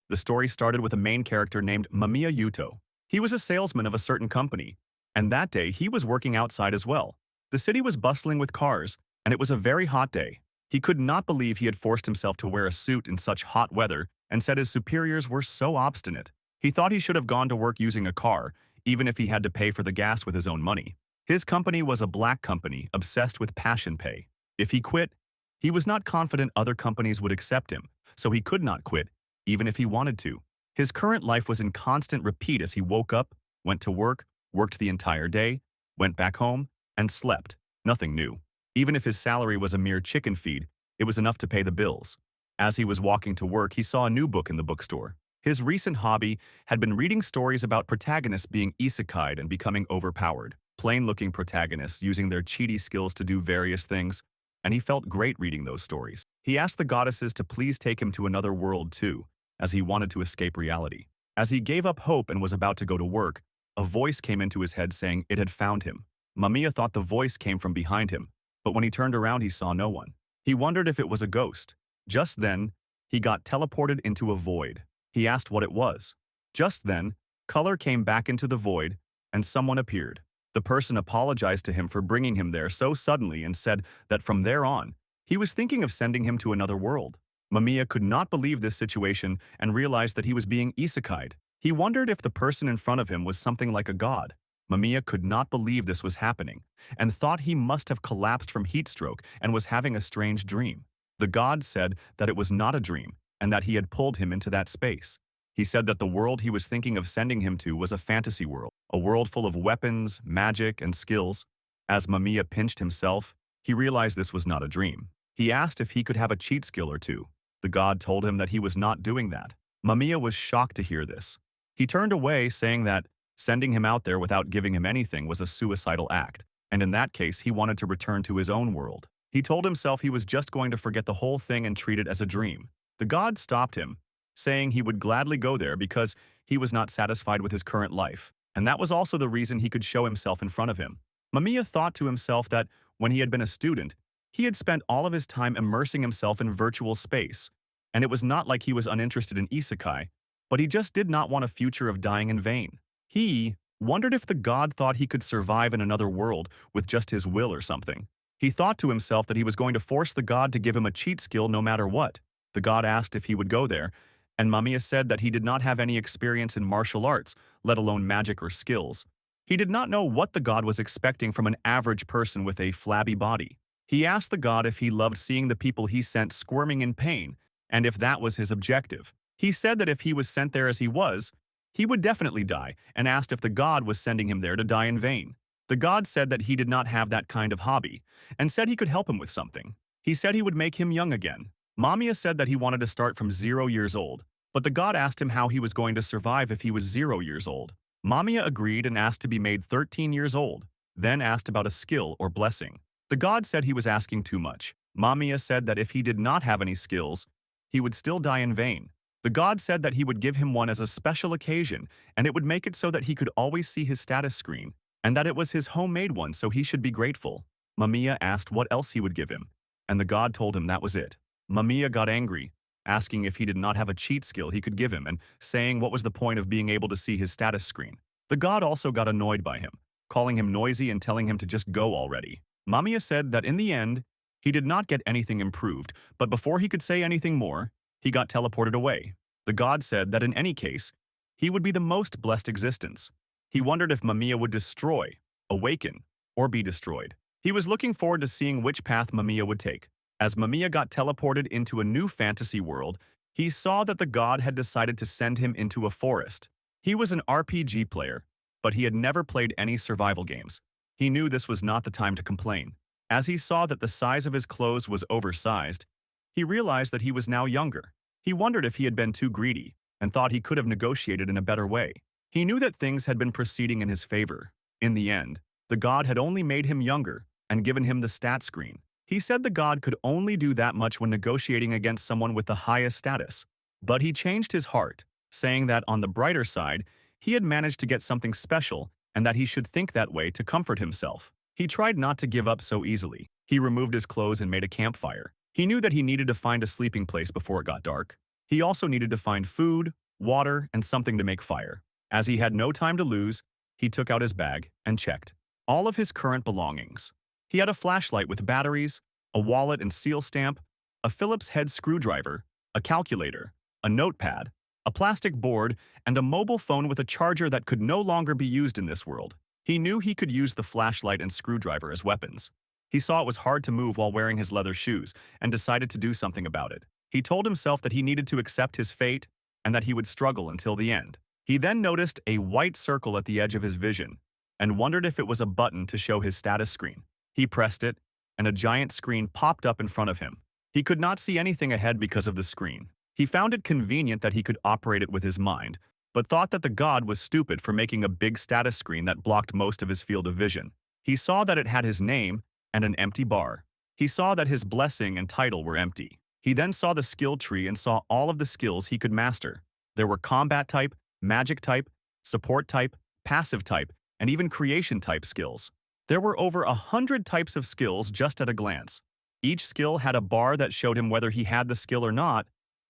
The story started with a main character named Mamiya Yuto. He was a salesman of a certain company, and that day he was working outside as well. The city was bustling with cars, and it was a very hot day. He could not believe he had forced himself to wear a suit in such hot weather and said his superiors were so obstinate. He thought he should have gone to work using a car, even if he had to pay for the gas with his own money. His company was a black company obsessed with passion pay. If he quit, he was not confident other companies would accept him, so he could not quit, even if he wanted to. His current life was in constant repeat as he woke up, went to work, worked the entire day, went back home, and slept. Nothing new. Even if his salary was a mere chicken feed, it was enough to pay the bills. As he was walking to work, he saw a new book in the bookstore. His recent hobby had been reading stories about protagonists being isekai'd and becoming overpowered. Plain-looking protagonists using their cheaty skills to do various things, and he felt great reading those stories. He asked the goddesses to please take him to another world too, as he wanted to escape reality. As he gave up hope and was about to go to work, a voice came into his head saying it had found him. Mamiya thought the voice came from behind him, but when he turned around he saw no one. He wondered if it was a ghost. Just then, he got teleported into a void. He asked what it was. Just then, color came back into the void, and someone appeared. The person apologized to him for bringing him there so suddenly and said that from there on, he was thinking of sending him to another world. Mamiya could not believe this situation and realized that he was being isekai'd. He wondered if the person in front of him was something like a god. Mamiya could not believe this was happening and thought he must have collapsed from heat stroke and was having a strange dream. The god said that it was not a dream and that he had pulled him into that space. He said that the world he was thinking of sending him to was a fantasy world, a world full of weapons, magic, and skills. As Mamiya pinched himself, he realized this was not a dream. He asked if he could have a cheat skill or two. The god told him that he was not doing that. Mamiya was shocked to hear this. He turned away, saying that sending him out there without giving him anything was a suicidal act, and in that case he wanted to return to his own world. He told himself he was just going to forget the whole thing and treat it as a dream. The god stopped him, saying he would gladly go there because he was not satisfied with his current life, and that was also the reason he could show himself in front of him. Mamiya thought to himself that when he had been a student, he had spent all of his time immersing himself in virtual space, and it was not like he was uninterested in isekai, but he just did not want a future of dying in vain. He wondered if the god thought he could survive in another world with just his will or something. He thought to himself that he was going to force the god to give him a cheat skill no matter what. The god asked if he would go there, and Mamiya said that he did not have any experience in martial arts, let alone magic or skills. He did not know what the god was expecting from an average person with a flabby body. He asked the god if he loved seeing the people he sent squirming in pain, and if that was his objective. He said that if he was sent there as he would definitely die, and asked if the god was sending him there to die in vain. The god said that he did not have that kind of hobby, and said he could help him with something. He said he would make him young again. Mamiya said that he wanted to start from 0 years old, but the god asked him how he was going to survive if he was 0 years old. Mamiya agreed and asked to be made 13 years old, then asked about a skill or blessing. The god said he was asking too much. Mamiya said that if he did not have any skills, he would still die in vain. The god said that he would give him one as a special occasion, and it would make it so that he could always see his status screen, and that it was his homemade one, so he should be grateful. Mamiya asked what else he would give him, and the god told him that was it. Mamiya got angry, asking if he did not have a cheat skill he could give him and saying what was the point of being able to see his status screen. The god also got annoyed by him, calling him noisy and telling him to just go already. Mamiya said that in the end, he did not get anything improved, but before he could say anything more, he got teleported away. The god said that in any case, he would be the most blessed existence. He wondered if Mamiya would destroy, awaken, or be destroyed. He was looking forward to seeing which path Mamiya would take. As Mamiya got teleported into a new fantasy world, he saw that the god had decided to send him into a forest. He was an RPG player, but he had never played any survival games. He knew this was not the time to complain. As he saw that the size of his clothes was oversized, he realized that he was now younger. He wondered if he had been too greedy and thought he could have negotiated in a better way. He knew that things had been proceeding in his favor. In the end, the god had only made him younger and given him the stat screen. He said the god could only do that much when negotiating against someone with the highest status. But he changed his heart, saying that on the brighter side, he had managed to get something special and that he should think that way to comfort himself. He tried not to give up so easily. He removed his clothes and made a campfire. He knew that he needed to find a sleeping place before it got dark. He also needed to find food, water, and something to make fire. As he had no time to lose, he took out his bag and checked all of his current belongings. He had a flashlight with batteries, a wallet and seal stamp, a Phillips head screwdriver, a calculator, a notepad, a plastic board, and a mobile phone with a charger that could no longer be used in this world. He knew he could use the flashlight and screwdriver as weapons. He saw it was hard to move while wearing his leather shoes and decided to do something about it. He told himself that he needed to accept his fate and that he would struggle until the end. He then noticed a white circle at the edge of his vision and wondered if it was a button to show his status screen. He pressed it, and a giant screen popped up in front of him. He could not see anything ahead because of the screen. He found it convenient that he could operate it with his mind, but thought that the god was stupid for making a big status screen that blocked most of his field of vision. He saw that it had his name and an empty bar. He saw that his blessing and title were empty. He then saw the skill tree and saw all of the skills he could master. There were combat type, magic type, support type, passive type, and even creation type skills. There were over 100 types of skills just at a glance. Each skill had a bar that showed him whether he had the skill or not,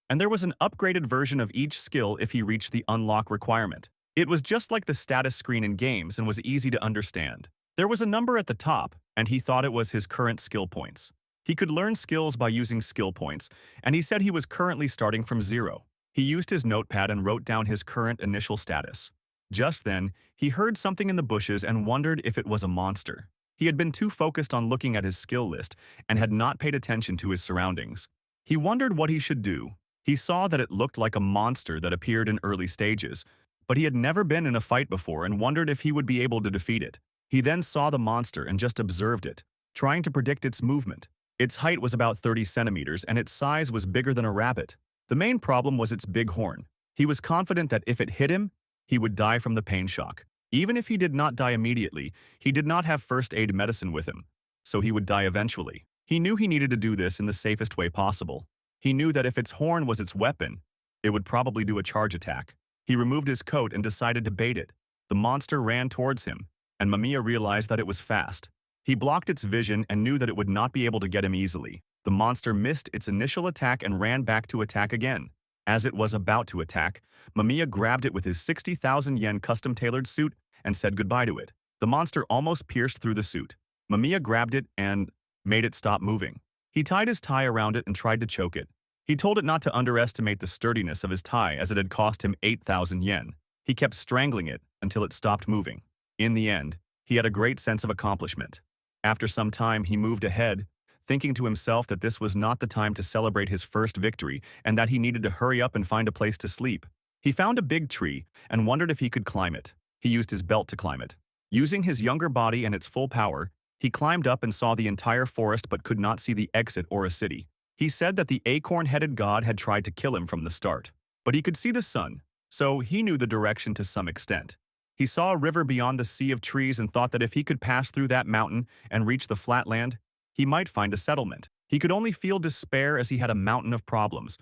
and there was an upgraded version of each skill if he reached the unlock requirement. It was just like the status screen in games and was easy to understand. There was a number at the top, and he thought it was his current skill points. He could learn skills by using skill points, and he said he was currently starting from 0. He used his notepad and wrote down his current initial status. Just then, he heard something in the bushes and wondered if it was a monster. He had been too focused on looking at his skill list and had not paid attention to his surroundings. He wondered what he should do. He saw that it looked like a monster that appeared in early stages, but he had never been in a fight before and wondered if he would be able to defeat it. He then saw the monster and just observed it, trying to predict its movement. Its height was about 30 centimeters and its size was bigger than a rabbit. The main problem was its big horn. He was confident that if it hit him, he would die from the pain shock. Even if he did not die immediately, he did not have first aid medicine with him, so he would die eventually. He knew he needed to do this in the safest way possible. He knew that if its horn was its weapon, it would probably do a charge attack. He removed his coat and decided to bait it. The monster ran towards him, and Mamiya realized that it was fast. He blocked its vision and knew that it would not be able to get him easily. The monster missed its initial attack and ran back to attack again. As it was about to attack, Mamiya grabbed it with his 60,000 yen custom-tailored suit and said goodbye to it. The monster almost pierced through the suit. Mamiya grabbed it and made it stop moving. He tied his tie around it and tried to choke it. He told it not to underestimate the sturdiness of his tie as it had cost him 8,000 yen. He kept strangling it until it stopped moving. In the end, he had a great sense of accomplishment. After some time, he moved ahead, thinking to himself that this was not the time to celebrate his first victory and that he needed to hurry up and find a place to sleep. He found a big tree and wondered if he could climb it. He used his belt to climb it. Using his younger body and its full power, he climbed up and saw the entire forest but could not see the exit or a city. He said that the acorn-headed god had tried to kill him from the start, but he could see the sun, so he knew the direction to some extent. He saw a river beyond the sea of trees and thought that if he could pass through that mountain and reach the flatland, he might find a settlement. He could only feel despair as he had a mountain of problems,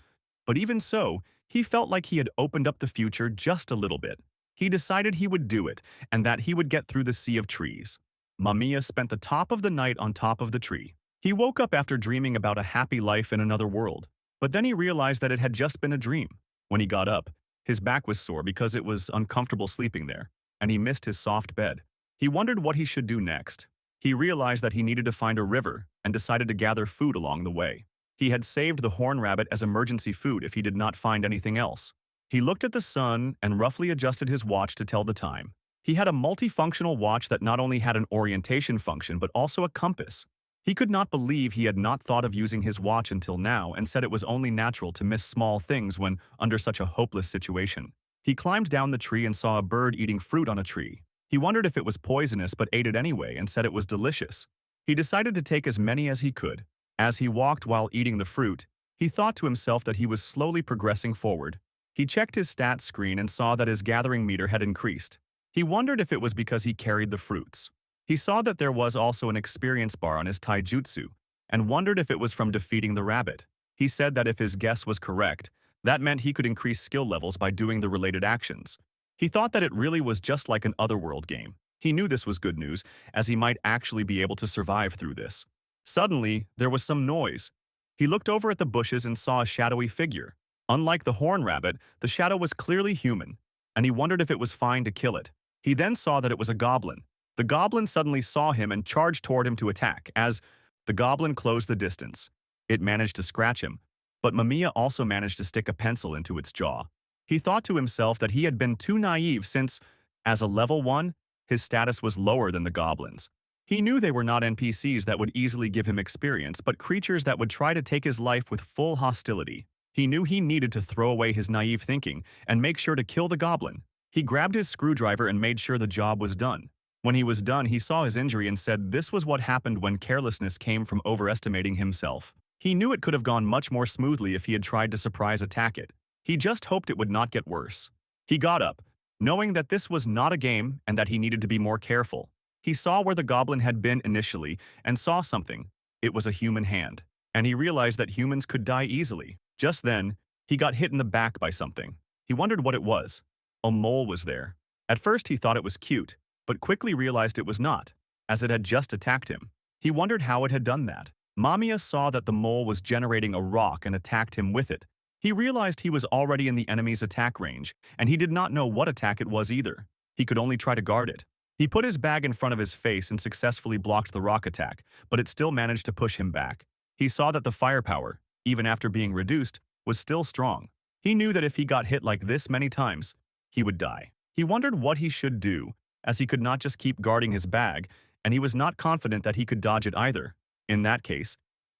but even so, he felt like he had opened up the future just a little bit. He decided he would do it and that he would get through the sea of trees. Mamiya spent the top of the night on top of the tree. He woke up after dreaming about a happy life in another world, but then he realized that it had just been a dream. When he got up, his back was sore because it was uncomfortable sleeping there, and he missed his soft bed. He wondered what he should do next. He realized that he needed to find a river and decided to gather food along the way. He had saved the horn rabbit as emergency food if he did not find anything else. He looked at the sun and roughly adjusted his watch to tell the time. He had a multifunctional watch that not only had an orientation function but also a compass. He could not believe he had not thought of using his watch until now and said it was only natural to miss small things when under such a hopeless situation. He climbed down the tree and saw a bird eating fruit on a tree. He wondered if it was poisonous but ate it anyway and said it was delicious. He decided to take as many as he could. As he walked while eating the fruit, he thought to himself that he was slowly progressing forward. He checked his stats screen and saw that his gathering meter had increased. He wondered if it was because he carried the fruits. He saw that there was also an experience bar on his taijutsu and wondered if it was from defeating the rabbit. He said that if his guess was correct, that meant he could increase skill levels by doing the related actions. He thought that it really was just like an otherworld game. He knew this was good news, as he might actually be able to survive through this. Suddenly, there was some noise. He looked over at the bushes and saw a shadowy figure. Unlike the horn rabbit, the shadow was clearly human, and he wondered if it was fine to kill it. He then saw that it was a goblin. The goblin suddenly saw him and charged toward him to attack. As the goblin closed the distance, it managed to scratch him, but Mamiya also managed to stick a pencil into its jaw. He thought to himself that he had been too naive since, as a level 1, his status was lower than the goblins. He knew they were not NPCs that would easily give him experience, but creatures that would try to take his life with full hostility. He knew he needed to throw away his naive thinking and make sure to kill the goblin. He grabbed his screwdriver and made sure the job was done. When he was done, he saw his injury and said this was what happened when carelessness came from overestimating himself. He knew it could have gone much more smoothly if he had tried to surprise attack it. He just hoped it would not get worse. He got up, knowing that this was not a game and that he needed to be more careful. He saw where the goblin had been initially and saw something. It was a human hand, and he realized that humans could die easily. Just then, he got hit in the back by something. He wondered what it was. A mole was there. At first he thought it was cute, but quickly realized it was not, as it had just attacked him. He wondered how it had done that. Mamiya saw that the mole was generating a rock and attacked him with it. He realized he was already in the enemy's attack range, and he did not know what attack it was either. He could only try to guard it. He put his bag in front of his face and successfully blocked the rock attack, but it still managed to push him back. He saw that the firepower, even after being reduced, was still strong. He knew that if he got hit like this many times, he would die. He wondered what he should do, as he could not just keep guarding his bag, and he was not confident that he could dodge it either. In that case,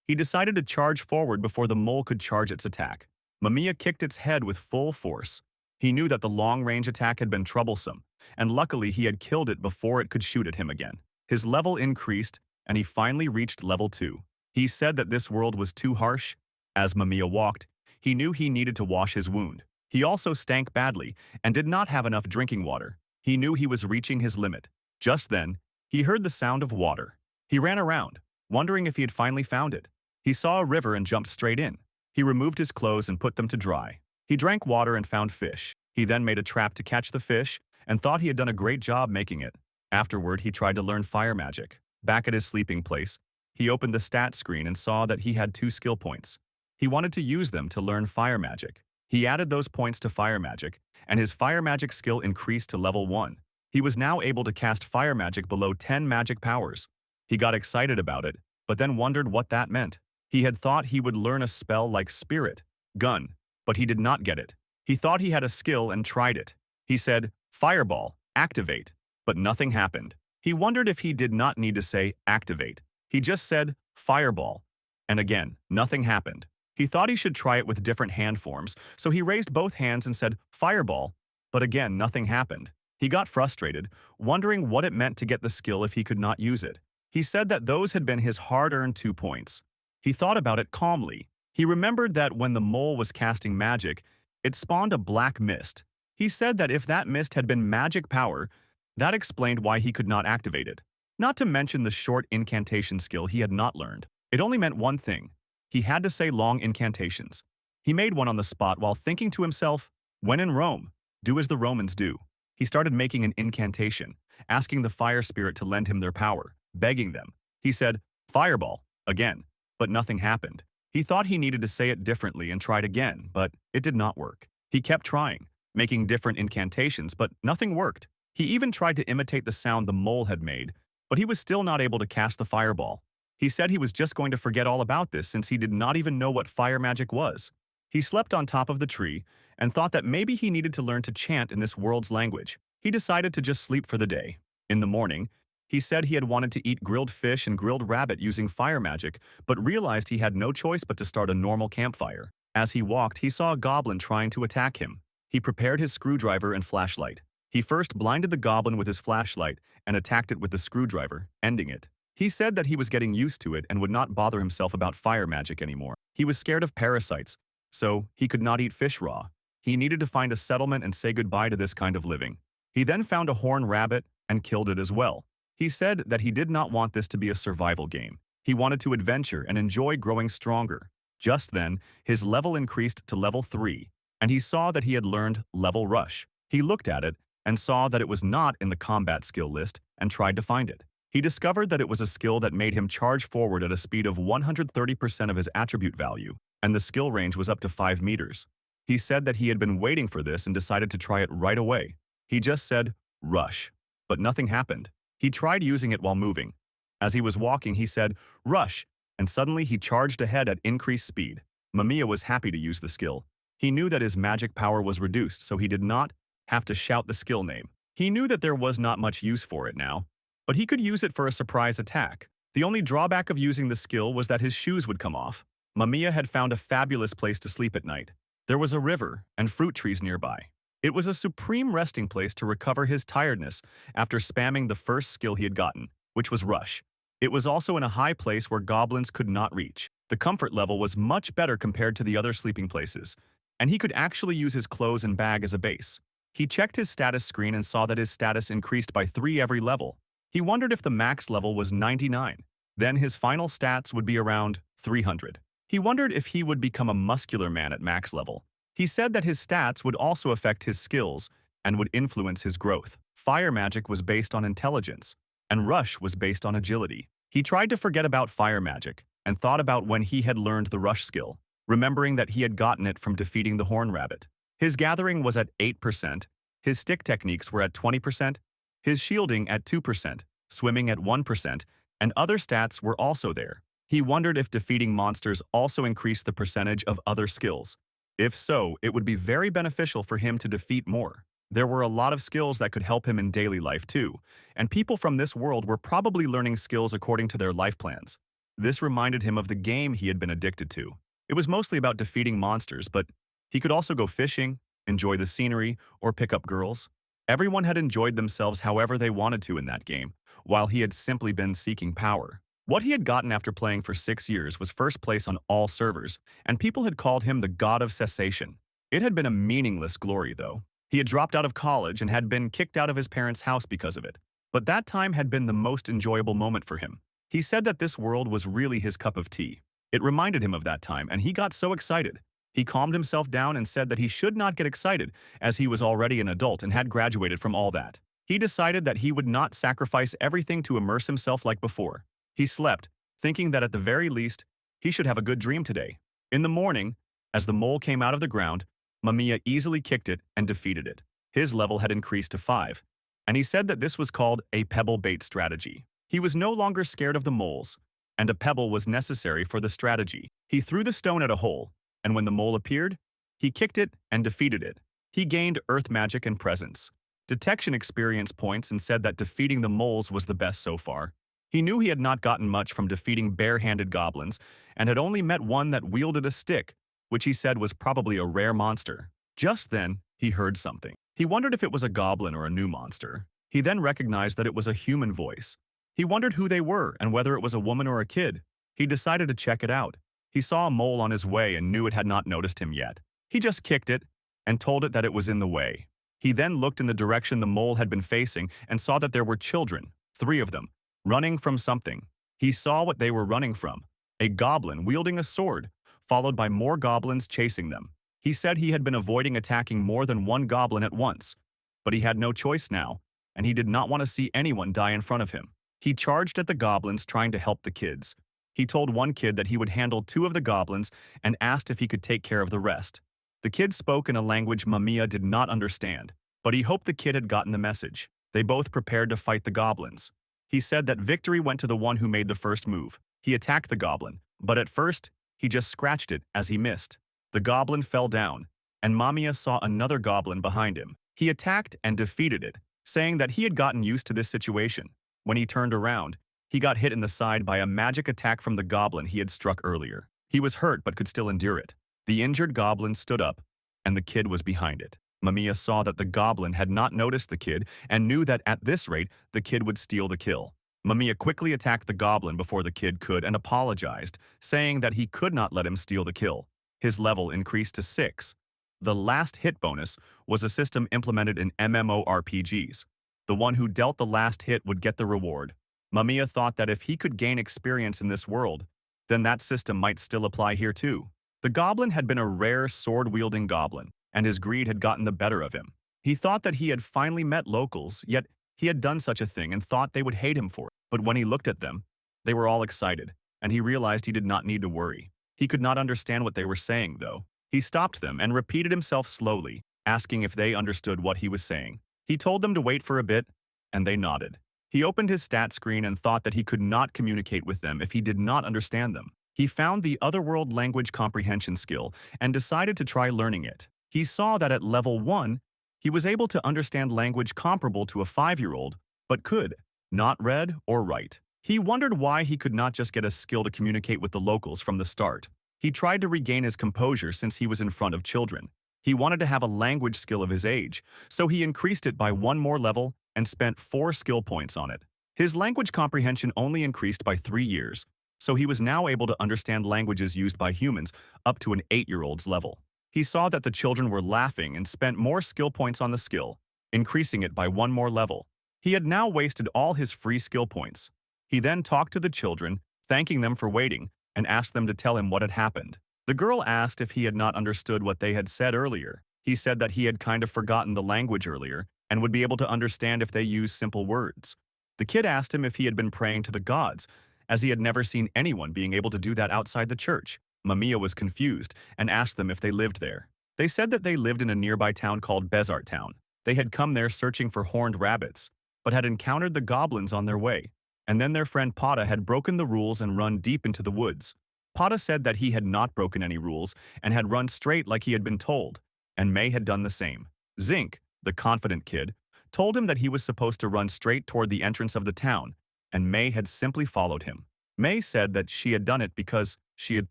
he decided to charge forward before the mole could charge its attack. Mamiya kicked its head with full force. He knew that the long-range attack had been troublesome, and luckily he had killed it before it could shoot at him again. His level increased, and he finally reached level 2. He said that this world was too harsh. As Mamiya walked, he knew he needed to wash his wound. He also stank badly and did not have enough drinking water. He knew he was reaching his limit. Just then, he heard the sound of water. He ran around, wondering if he had finally found it. He saw a river and jumped straight in. He removed his clothes and put them to dry. He drank water and found fish. He then made a trap to catch the fish and thought he had done a great job making it. Afterward, he tried to learn fire magic. Back at his sleeping place, he opened the stat screen and saw that he had 2 skill points. He wanted to use them to learn fire magic. He added those points to fire magic, and his fire magic skill increased to level 1. He was now able to cast fire magic below 10 magic powers. He got excited about it, but then wondered what that meant. He had thought he would learn a spell like Spirit, Gun, but he did not get it. He thought he had a skill and tried it. He said, Fireball, activate, but nothing happened. He wondered if he did not need to say activate. He just said Fireball, and again, nothing happened. He thought he should try it with different hand forms, so he raised both hands and said Fireball, but again, nothing happened. He got frustrated, wondering what it meant to get the skill if he could not use it. He said that those had been his hard-earned 2 points. He thought about it calmly. He remembered that when the mole was casting magic, it spawned a black mist. He said that if that mist had been magic power, that explained why he could not activate it. Not to mention the short incantation skill he had not learned. It only meant one thing. He had to say long incantations. He made one on the spot while thinking to himself, when in Rome, do as the Romans do. He started making an incantation, asking the fire spirit to lend him their power, begging them. He said, Fireball, again, but nothing happened. He thought he needed to say it differently and tried again, but it did not work. He kept trying, making different incantations, but nothing worked. He even tried to imitate the sound the mole had made, but he was still not able to cast the fireball. He said he was just going to forget all about this since he did not even know what fire magic was. He slept on top of the tree and thought that maybe he needed to learn to chant in this world's language. He decided to just sleep for the day. In the morning, he said he had wanted to eat grilled fish and grilled rabbit using fire magic, but realized he had no choice but to start a normal campfire. As he walked, he saw a goblin trying to attack him. He prepared his screwdriver and flashlight. He first blinded the goblin with his flashlight and attacked it with the screwdriver, ending it. He said that he was getting used to it and would not bother himself about fire magic anymore. He was scared of parasites, so he could not eat fish raw. He needed to find a settlement and say goodbye to this kind of living. He then found a horned rabbit and killed it as well. He said that he did not want this to be a survival game. He wanted to adventure and enjoy growing stronger. Just then, his level increased to level 3, and he saw that he had learned Level Rush. He looked at it and saw that it was not in the combat skill list and tried to find it. He discovered that it was a skill that made him charge forward at a speed of 130% of his attribute value, and the skill range was up to 5 meters. He said that he had been waiting for this and decided to try it right away. He just said, "Rush." But nothing happened. He tried using it while moving. As he was walking, he said, "Rush," and suddenly he charged ahead at increased speed. Mamiya was happy to use the skill. He knew that his magic power was reduced, so he did not have to shout the skill name. He knew that there was not much use for it now, but he could use it for a surprise attack. The only drawback of using the skill was that his shoes would come off. Mamiya had found a fabulous place to sleep at night. There was a river and fruit trees nearby. It was a supreme resting place to recover his tiredness after spamming the first skill he had gotten, which was Rush. It was also in a high place where goblins could not reach. The comfort level was much better compared to the other sleeping places, and he could actually use his clothes and bag as a base. He checked his status screen and saw that his status increased by 3 every level. He wondered if the max level was 99. Then his final stats would be around 300. He wondered if he would become a muscular man at max level. He said that his stats would also affect his skills and would influence his growth. Fire magic was based on intelligence, and Rush was based on agility. He tried to forget about fire magic and thought about when he had learned the Rush skill, remembering that he had gotten it from defeating the Horn Rabbit. His gathering was at 8%, his stick techniques were at 20%, his shielding at 2%, swimming at 1%, and other stats were also there. He wondered if defeating monsters also increased the percentage of other skills. If so, it would be very beneficial for him to defeat more. There were a lot of skills that could help him in daily life too, and people from this world were probably learning skills according to their life plans. This reminded him of the game he had been addicted to. It was mostly about defeating monsters, but he could also go fishing, enjoy the scenery, or pick up girls. Everyone had enjoyed themselves however they wanted to in that game, while he had simply been seeking power. What he had gotten after playing for 6 years was first place on all servers, and people had called him the God of Cessation. It had been a meaningless glory, though. He had dropped out of college and had been kicked out of his parents' house because of it. But that time had been the most enjoyable moment for him. He said that this world was really his cup of tea. It reminded him of that time, and he got so excited. He calmed himself down and said that he should not get excited, as he was already an adult and had graduated from all that. He decided that he would not sacrifice everything to immerse himself like before. He slept, thinking that at the very least, he should have a good dream today. In the morning, as the mole came out of the ground, Mamiya easily kicked it and defeated it. His level had increased to 5, and he said that this was called a pebble bait strategy. He was no longer scared of the moles, and a pebble was necessary for the strategy. He threw the stone at a hole, and when the mole appeared, he kicked it and defeated it. He gained earth magic and presence, detection experience points, and said that defeating the moles was the best so far. He knew he had not gotten much from defeating bare-handed goblins and had only met one that wielded a stick, which he said was probably a rare monster. Just then, he heard something. He wondered if it was a goblin or a new monster. He then recognized that it was a human voice. He wondered who they were and whether it was a woman or a kid. He decided to check it out. He saw a mole on his way and knew it had not noticed him yet. He just kicked it and told it that it was in the way. He then looked in the direction the mole had been facing and saw that there were children, 3 of them, running from something. He saw what they were running from, a goblin wielding a sword, followed by more goblins chasing them. He said he had been avoiding attacking more than one goblin at once, but he had no choice now, and he did not want to see anyone die in front of him. He charged at the goblins trying to help the kids. He told one kid that he would handle 2 of the goblins and asked if he could take care of the rest. The kid spoke in a language Mamiya did not understand, but he hoped the kid had gotten the message. They both prepared to fight the goblins. He said that victory went to the one who made the first move. He attacked the goblin, but at first, he just scratched it as he missed. The goblin fell down, and Mamiya saw another goblin behind him. He attacked and defeated it, saying that he had gotten used to this situation. When he turned around, he got hit in the side by a magic attack from the goblin he had struck earlier. He was hurt but could still endure it. The injured goblin stood up, and the kid was behind it. Mamiya saw that the goblin had not noticed the kid and knew that at this rate, the kid would steal the kill. Mamiya quickly attacked the goblin before the kid could and apologized, saying that he could not let him steal the kill. His level increased to 6. The last hit bonus was a system implemented in MMORPGs. The one who dealt the last hit would get the reward. Mamiya thought that if he could gain experience in this world, then that system might still apply here too. The goblin had been a rare sword-wielding goblin, and his greed had gotten the better of him. He thought that he had finally met locals, yet he had done such a thing and thought they would hate him for it. But when he looked at them, they were all excited, and he realized he did not need to worry. He could not understand what they were saying, though. He stopped them and repeated himself slowly, asking if they understood what he was saying. He told them to wait for a bit, and they nodded. He opened his stat screen and thought that he could not communicate with them if he did not understand them. He found the Otherworld language comprehension skill and decided to try learning it. He saw that at level 1, he was able to understand language comparable to a 5-year-old, but could not read or write. He wondered why he could not just get a skill to communicate with the locals from the start. He tried to regain his composure since he was in front of children. He wanted to have a language skill of his age, so he increased it by 1 more level and spent 4 skill points on it. His language comprehension only increased by 3 years, so he was now able to understand languages used by humans up to an 8-year-old's level. He saw that the children were laughing and spent more skill points on the skill, increasing it by 1 more level. He had now wasted all his free skill points. He then talked to the children, thanking them for waiting, and asked them to tell him what had happened. The girl asked if he had not understood what they had said earlier. He said that he had kind of forgotten the language earlier and would be able to understand if they used simple words. The kid asked him if he had been praying to the gods, as he had never seen anyone being able to do that outside the church. Mamiya was confused and asked them if they lived there. They said that they lived in a nearby town called Bezart Town. They had come there searching for horned rabbits, but had encountered the goblins on their way. And then their friend Pata had broken the rules and run deep into the woods. Pata said that he had not broken any rules and had run straight like he had been told, and May had done the same. Zinc, the confident kid, told him that he was supposed to run straight toward the entrance of the town, and May had simply followed him. May said that she had done it because she had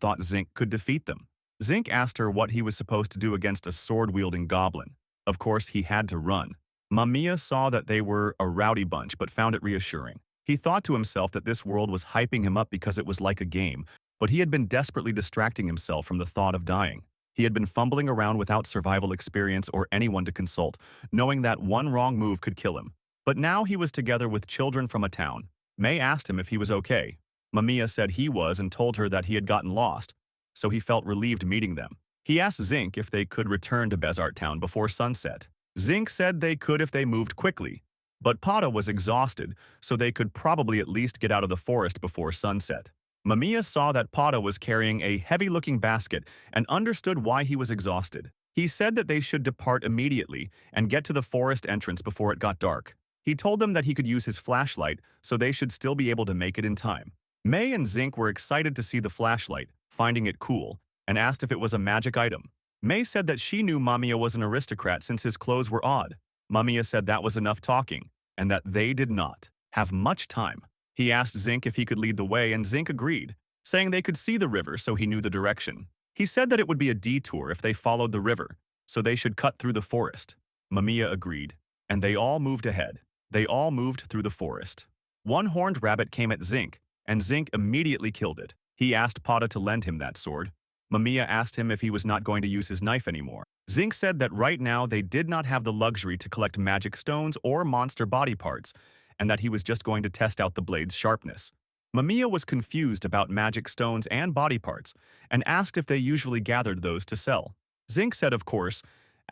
thought Zinc could defeat them. Zinc asked her what he was supposed to do against a sword-wielding goblin. Of course, he had to run. Mamiya saw that they were a rowdy bunch but found it reassuring. He thought to himself that this world was hyping him up because it was like a game, but he had been desperately distracting himself from the thought of dying. He had been fumbling around without survival experience or anyone to consult, knowing that one wrong move could kill him. But now he was together with children from a town. May asked him if he was okay. Mamiya said he was and told her that he had gotten lost, so he felt relieved meeting them. He asked Zinc if they could return to Bezart Town before sunset. Zinc said they could if they moved quickly, but Pata was exhausted, so they could probably at least get out of the forest before sunset. Mamiya saw that Pata was carrying a heavy-looking basket and understood why he was exhausted. He said that they should depart immediately and get to the forest entrance before it got dark. He told them that he could use his flashlight, so they should still be able to make it in time. May and Zinc were excited to see the flashlight, finding it cool, and asked if it was a magic item. May said that she knew Mamiya was an aristocrat since his clothes were odd. Mamiya said that was enough talking, and that they did not have much time. He asked Zinc if he could lead the way, and Zinc agreed, saying they could see the river so he knew the direction. He said that it would be a detour if they followed the river, so they should cut through the forest. Mamiya agreed, and they all moved ahead. They all moved through the forest. One horned rabbit came at Zinc, and Zinc immediately killed it. He asked Pata to lend him that sword. Mamiya asked him if he was not going to use his knife anymore. Zinc said that right now they did not have the luxury to collect magic stones or monster body parts, and that he was just going to test out the blade's sharpness. Mamiya was confused about magic stones and body parts, and asked if they usually gathered those to sell. Zinc said of course,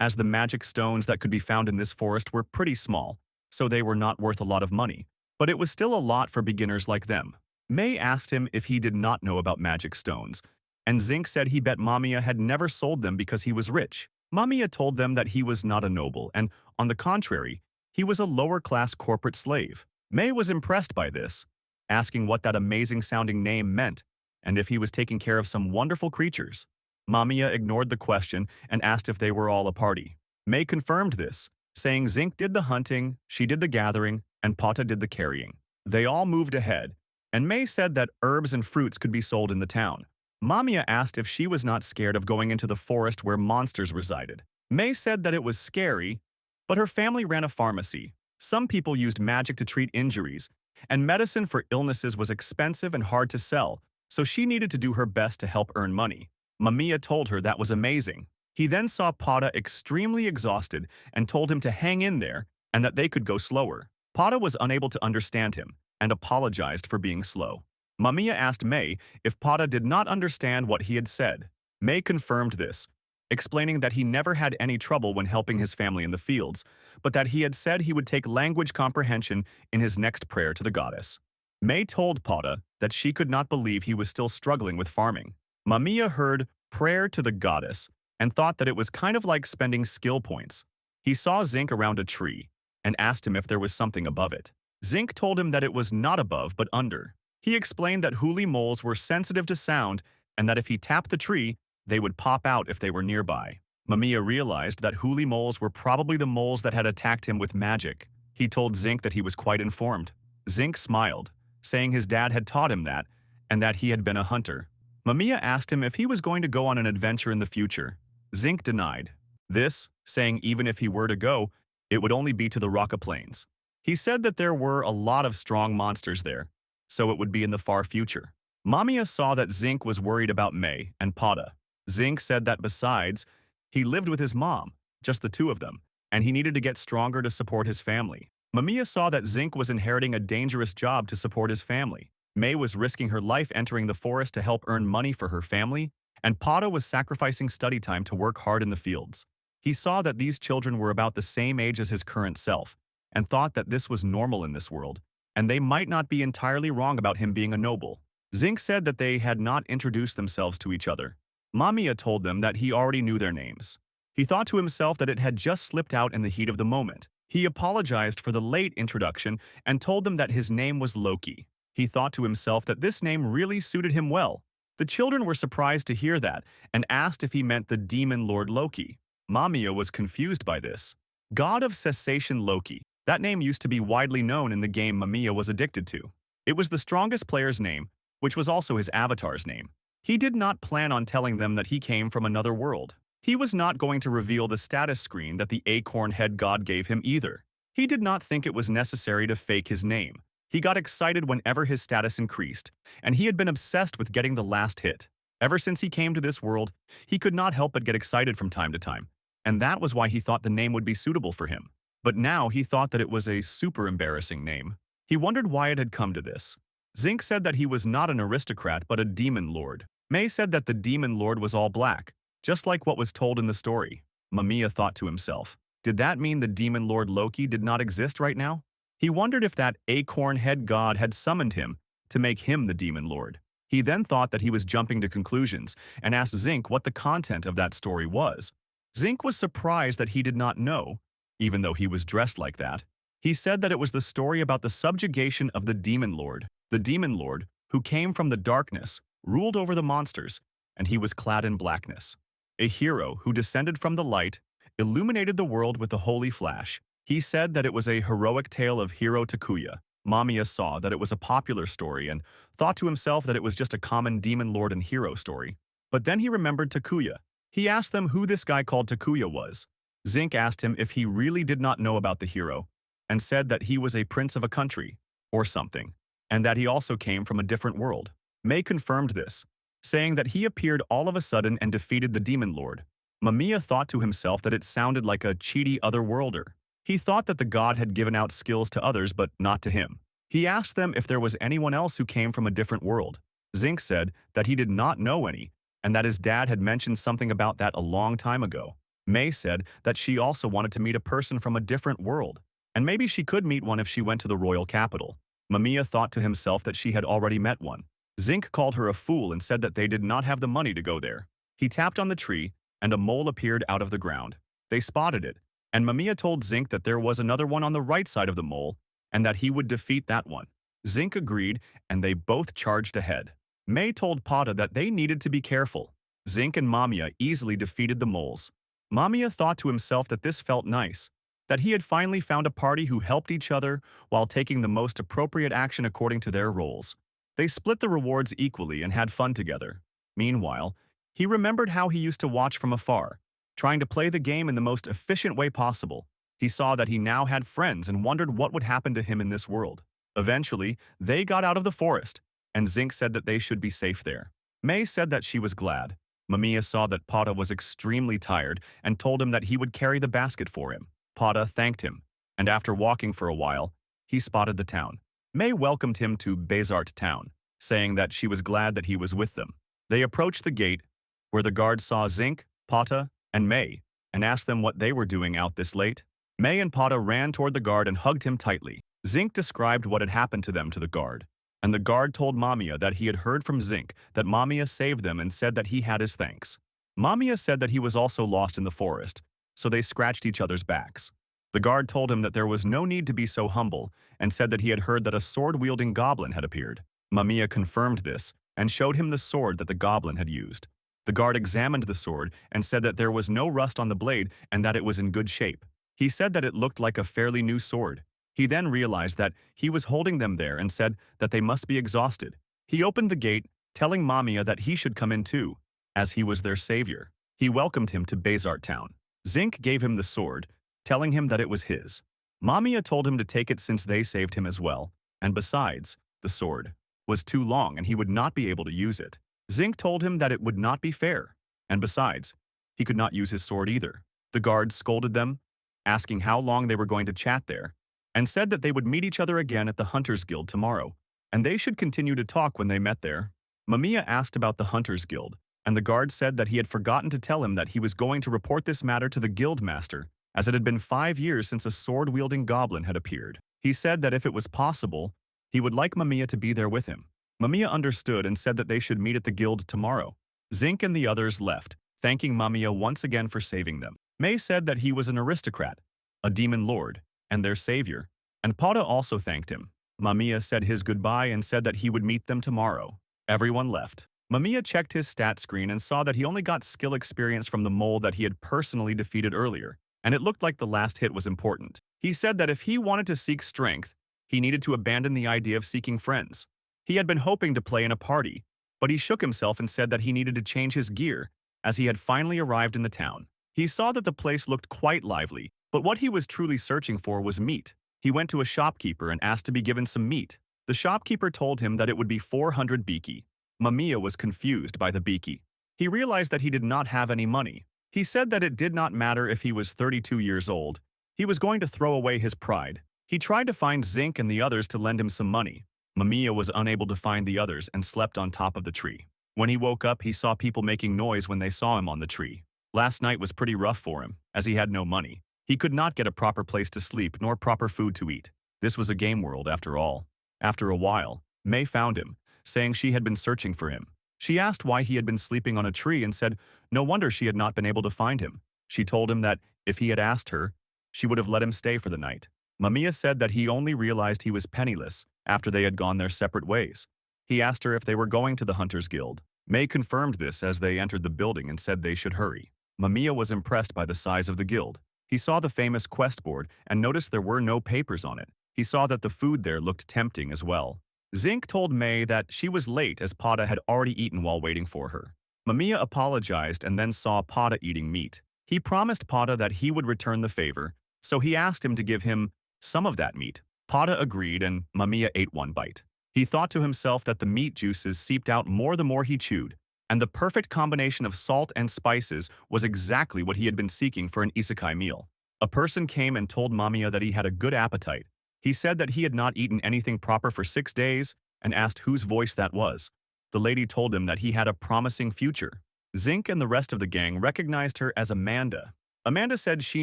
as the magic stones that could be found in this forest were pretty small, so they were not worth a lot of money, but it was still a lot for beginners like them. May asked him if he did not know about magic stones, and Zinc said he bet Mamiya had never sold them because he was rich. Mamiya told them that he was not a noble, and, on the contrary, he was a lower-class corporate slave. May was impressed by this, asking what that amazing-sounding name meant, and if he was taking care of some wonderful creatures. Mamiya ignored the question and asked if they were all a party. May confirmed this, saying Zinc did the hunting, she did the gathering, and Pata did the carrying. They all moved ahead, and May said that herbs and fruits could be sold in the town. Mamiya asked if she was not scared of going into the forest where monsters resided. May said that it was scary, but her family ran a pharmacy. Some people used magic to treat injuries, and medicine for illnesses was expensive and hard to sell, so she needed to do her best to help earn money. Mamiya told her that was amazing. He then saw Pata extremely exhausted and told him to hang in there and that they could go slower. Pata was unable to understand him and apologized for being slow. Mamiya asked May if Pata did not understand what he had said. May confirmed this, explaining that he never had any trouble when helping his family in the fields, but that he had said he would take language comprehension in his next prayer to the goddess. May told Pata that she could not believe he was still struggling with farming. Mamiya heard prayer to the goddess and thought that it was kind of like spending skill points. He saw Zinc around a tree and asked him if there was something above it. Zinc told him that it was not above but under. He explained that huli moles were sensitive to sound and that if he tapped the tree, they would pop out if they were nearby. Mamiya realized that huli moles were probably the moles that had attacked him with magic. He told Zinc that he was quite informed. Zinc smiled, saying his dad had taught him that, and that he had been a hunter. Mamiya asked him if he was going to go on an adventure in the future. Zinc denied this, saying even if he were to go, it would only be to the Raka Plains. He said that there were a lot of strong monsters there, so it would be in the far future. Mamiya saw that Zinc was worried about May and Pada. Zinc said that besides, he lived with his mom, just the two of them, and he needed to get stronger to support his family. Mamiya saw that Zinc was inheriting a dangerous job to support his family. May was risking her life entering the forest to help earn money for her family, and Pada was sacrificing study time to work hard in the fields. He saw that these children were about the same age as his current self, and thought that this was normal in this world, and they might not be entirely wrong about him being a noble. Zinc said that they had not introduced themselves to each other. Mamiya told them that he already knew their names. He thought to himself that it had just slipped out in the heat of the moment. He apologized for the late introduction and told them that his name was Loki. He thought to himself that this name really suited him well. The children were surprised to hear that and asked if he meant the demon lord Loki. Mamiya was confused by this. God of Cessation Loki. That name used to be widely known in the game Mamiya was addicted to. It was the strongest player's name, which was also his avatar's name. He did not plan on telling them that he came from another world. He was not going to reveal the status screen that the acorn head god gave him either. He did not think it was necessary to fake his name. He got excited whenever his status increased, and he had been obsessed with getting the last hit. Ever since he came to this world, he could not help but get excited from time to time, and that was why he thought the name would be suitable for him. But now he thought that it was a super embarrassing name. He wondered why it had come to this. Zinc said that he was not an aristocrat but a demon lord. May said that the demon lord was all black, just like what was told in the story. Mamiya thought to himself, did that mean the demon lord Loki did not exist right now? He wondered if that acorn head god had summoned him to make him the demon lord. He then thought that he was jumping to conclusions and asked Zinc what the content of that story was. Zinc was surprised that he did not know, even though he was dressed like that. He said that it was the story about the subjugation of the demon lord. The demon lord, who came from the darkness, ruled over the monsters, and he was clad in blackness. A hero who descended from the light, illuminated the world with the holy flash. He said that it was a heroic tale of hero Takuya. Mamiya saw that it was a popular story and thought to himself that it was just a common demon lord and hero story. But then he remembered Takuya. He asked them who this guy called Takuya was. Zinc asked him if he really did not know about the hero, and said that he was a prince of a country, or something, and that he also came from a different world. May confirmed this, saying that he appeared all of a sudden and defeated the demon lord. Mamiya thought to himself that it sounded like a cheaty otherworlder. He thought that the god had given out skills to others but not to him. He asked them if there was anyone else who came from a different world. Zinc said that he did not know any, and that his dad had mentioned something about that a long time ago. May said that she also wanted to meet a person from a different world, and maybe she could meet one if she went to the royal capital. Mamiya thought to himself that she had already met one. Zinc called her a fool and said that they did not have the money to go there. He tapped on the tree, and a mole appeared out of the ground. They spotted it, and Mamiya told Zinc that there was another one on the right side of the mole, and that he would defeat that one. Zinc agreed, and they both charged ahead. May told Pada that they needed to be careful. Zinc and Mamiya easily defeated the moles. Mamiya thought to himself that this felt nice, that he had finally found a party who helped each other while taking the most appropriate action according to their roles. They split the rewards equally and had fun together. Meanwhile, he remembered how he used to watch from afar, trying to play the game in the most efficient way possible. He saw that he now had friends and wondered what would happen to him in this world. Eventually, they got out of the forest, and Zinc said that they should be safe there. May said that she was glad. Mamiya saw that Pada was extremely tired and told him that he would carry the basket for him. Pada thanked him, and after walking for a while, he spotted the town. May welcomed him to Bezart town, saying that she was glad that he was with them. They approached the gate, where the guards saw Zinc, Pada, and May, and asked them what they were doing out this late. May and Pada ran toward the guard and hugged him tightly. Zinc described what had happened to them to the guard, and the guard told Mamiya that he had heard from Zinc that Mamiya saved them and said that he had his thanks. Mamiya said that he was also lost in the forest, so they scratched each other's backs. The guard told him that there was no need to be so humble and said that he had heard that a sword-wielding goblin had appeared. Mamiya confirmed this and showed him the sword that the goblin had used. The guard examined the sword and said that there was no rust on the blade and that it was in good shape. He said that it looked like a fairly new sword. He then realized that he was holding them there and said that they must be exhausted. He opened the gate, telling Mamiya that he should come in too, as he was their savior. He welcomed him to Bazart Town. Zinc gave him the sword, telling him that it was his. Mamiya told him to take it since they saved him as well, and besides, the sword was too long and he would not be able to use it. Zinc told him that it would not be fair, and besides, he could not use his sword either. The guards scolded them, asking how long they were going to chat there, and said that they would meet each other again at the Hunters Guild tomorrow, and they should continue to talk when they met there. Mamiya asked about the Hunters Guild, and the guard said that he had forgotten to tell him that he was going to report this matter to the guild master, as it had been 5 years since a sword-wielding goblin had appeared. He said that if it was possible, he would like Mamiya to be there with him. Mamiya understood and said that they should meet at the guild tomorrow. Zinc and the others left, thanking Mamiya once again for saving them. May said that he was an aristocrat, a demon lord, and their savior, and Pada also thanked him. Mamiya said his goodbye and said that he would meet them tomorrow. Everyone left. Mamiya checked his stat screen and saw that he only got skill experience from the mole that he had personally defeated earlier, and it looked like the last hit was important. He said that if he wanted to seek strength, he needed to abandon the idea of seeking friends. He had been hoping to play in a party, but he shook himself and said that he needed to change his gear, as he had finally arrived in the town. He saw that the place looked quite lively, but what he was truly searching for was meat. He went to a shopkeeper and asked to be given some meat. The shopkeeper told him that it would be 400 biki. Mamiya was confused by the biki. He realized that he did not have any money. He said that it did not matter if he was 32 years old. He was going to throw away his pride. He tried to find Zinc and the others to lend him some money. Mamiya was unable to find the others and slept on top of the tree. When he woke up, he saw people making noise when they saw him on the tree. Last night was pretty rough for him, as he had no money. He could not get a proper place to sleep nor proper food to eat. This was a game world after all. After a while, May found him, saying she had been searching for him. She asked why he had been sleeping on a tree and said no wonder she had not been able to find him. She told him that if he had asked her, she would have let him stay for the night. Mamiya said that he only realized he was penniless after they had gone their separate ways. He asked her if they were going to the Hunters Guild. May confirmed this as they entered the building and said they should hurry. Mamiya was impressed by the size of the guild. He saw the famous quest board and noticed there were no papers on it. He saw that the food there looked tempting as well. Zinc told May that she was late as Pada had already eaten while waiting for her. Mamiya apologized and then saw Pada eating meat. He promised Pada that he would return the favor, so he asked him to give him some of that meat. Pada agreed and Mamiya ate one bite. He thought to himself that the meat juices seeped out more the more he chewed, and the perfect combination of salt and spices was exactly what he had been seeking for an isekai meal. A person came and told Mamiya that he had a good appetite. He said that he had not eaten anything proper for 6 days and asked whose voice that was. The lady told him that he had a promising future. Zinc and the rest of the gang recognized her as Amanda. Amanda said she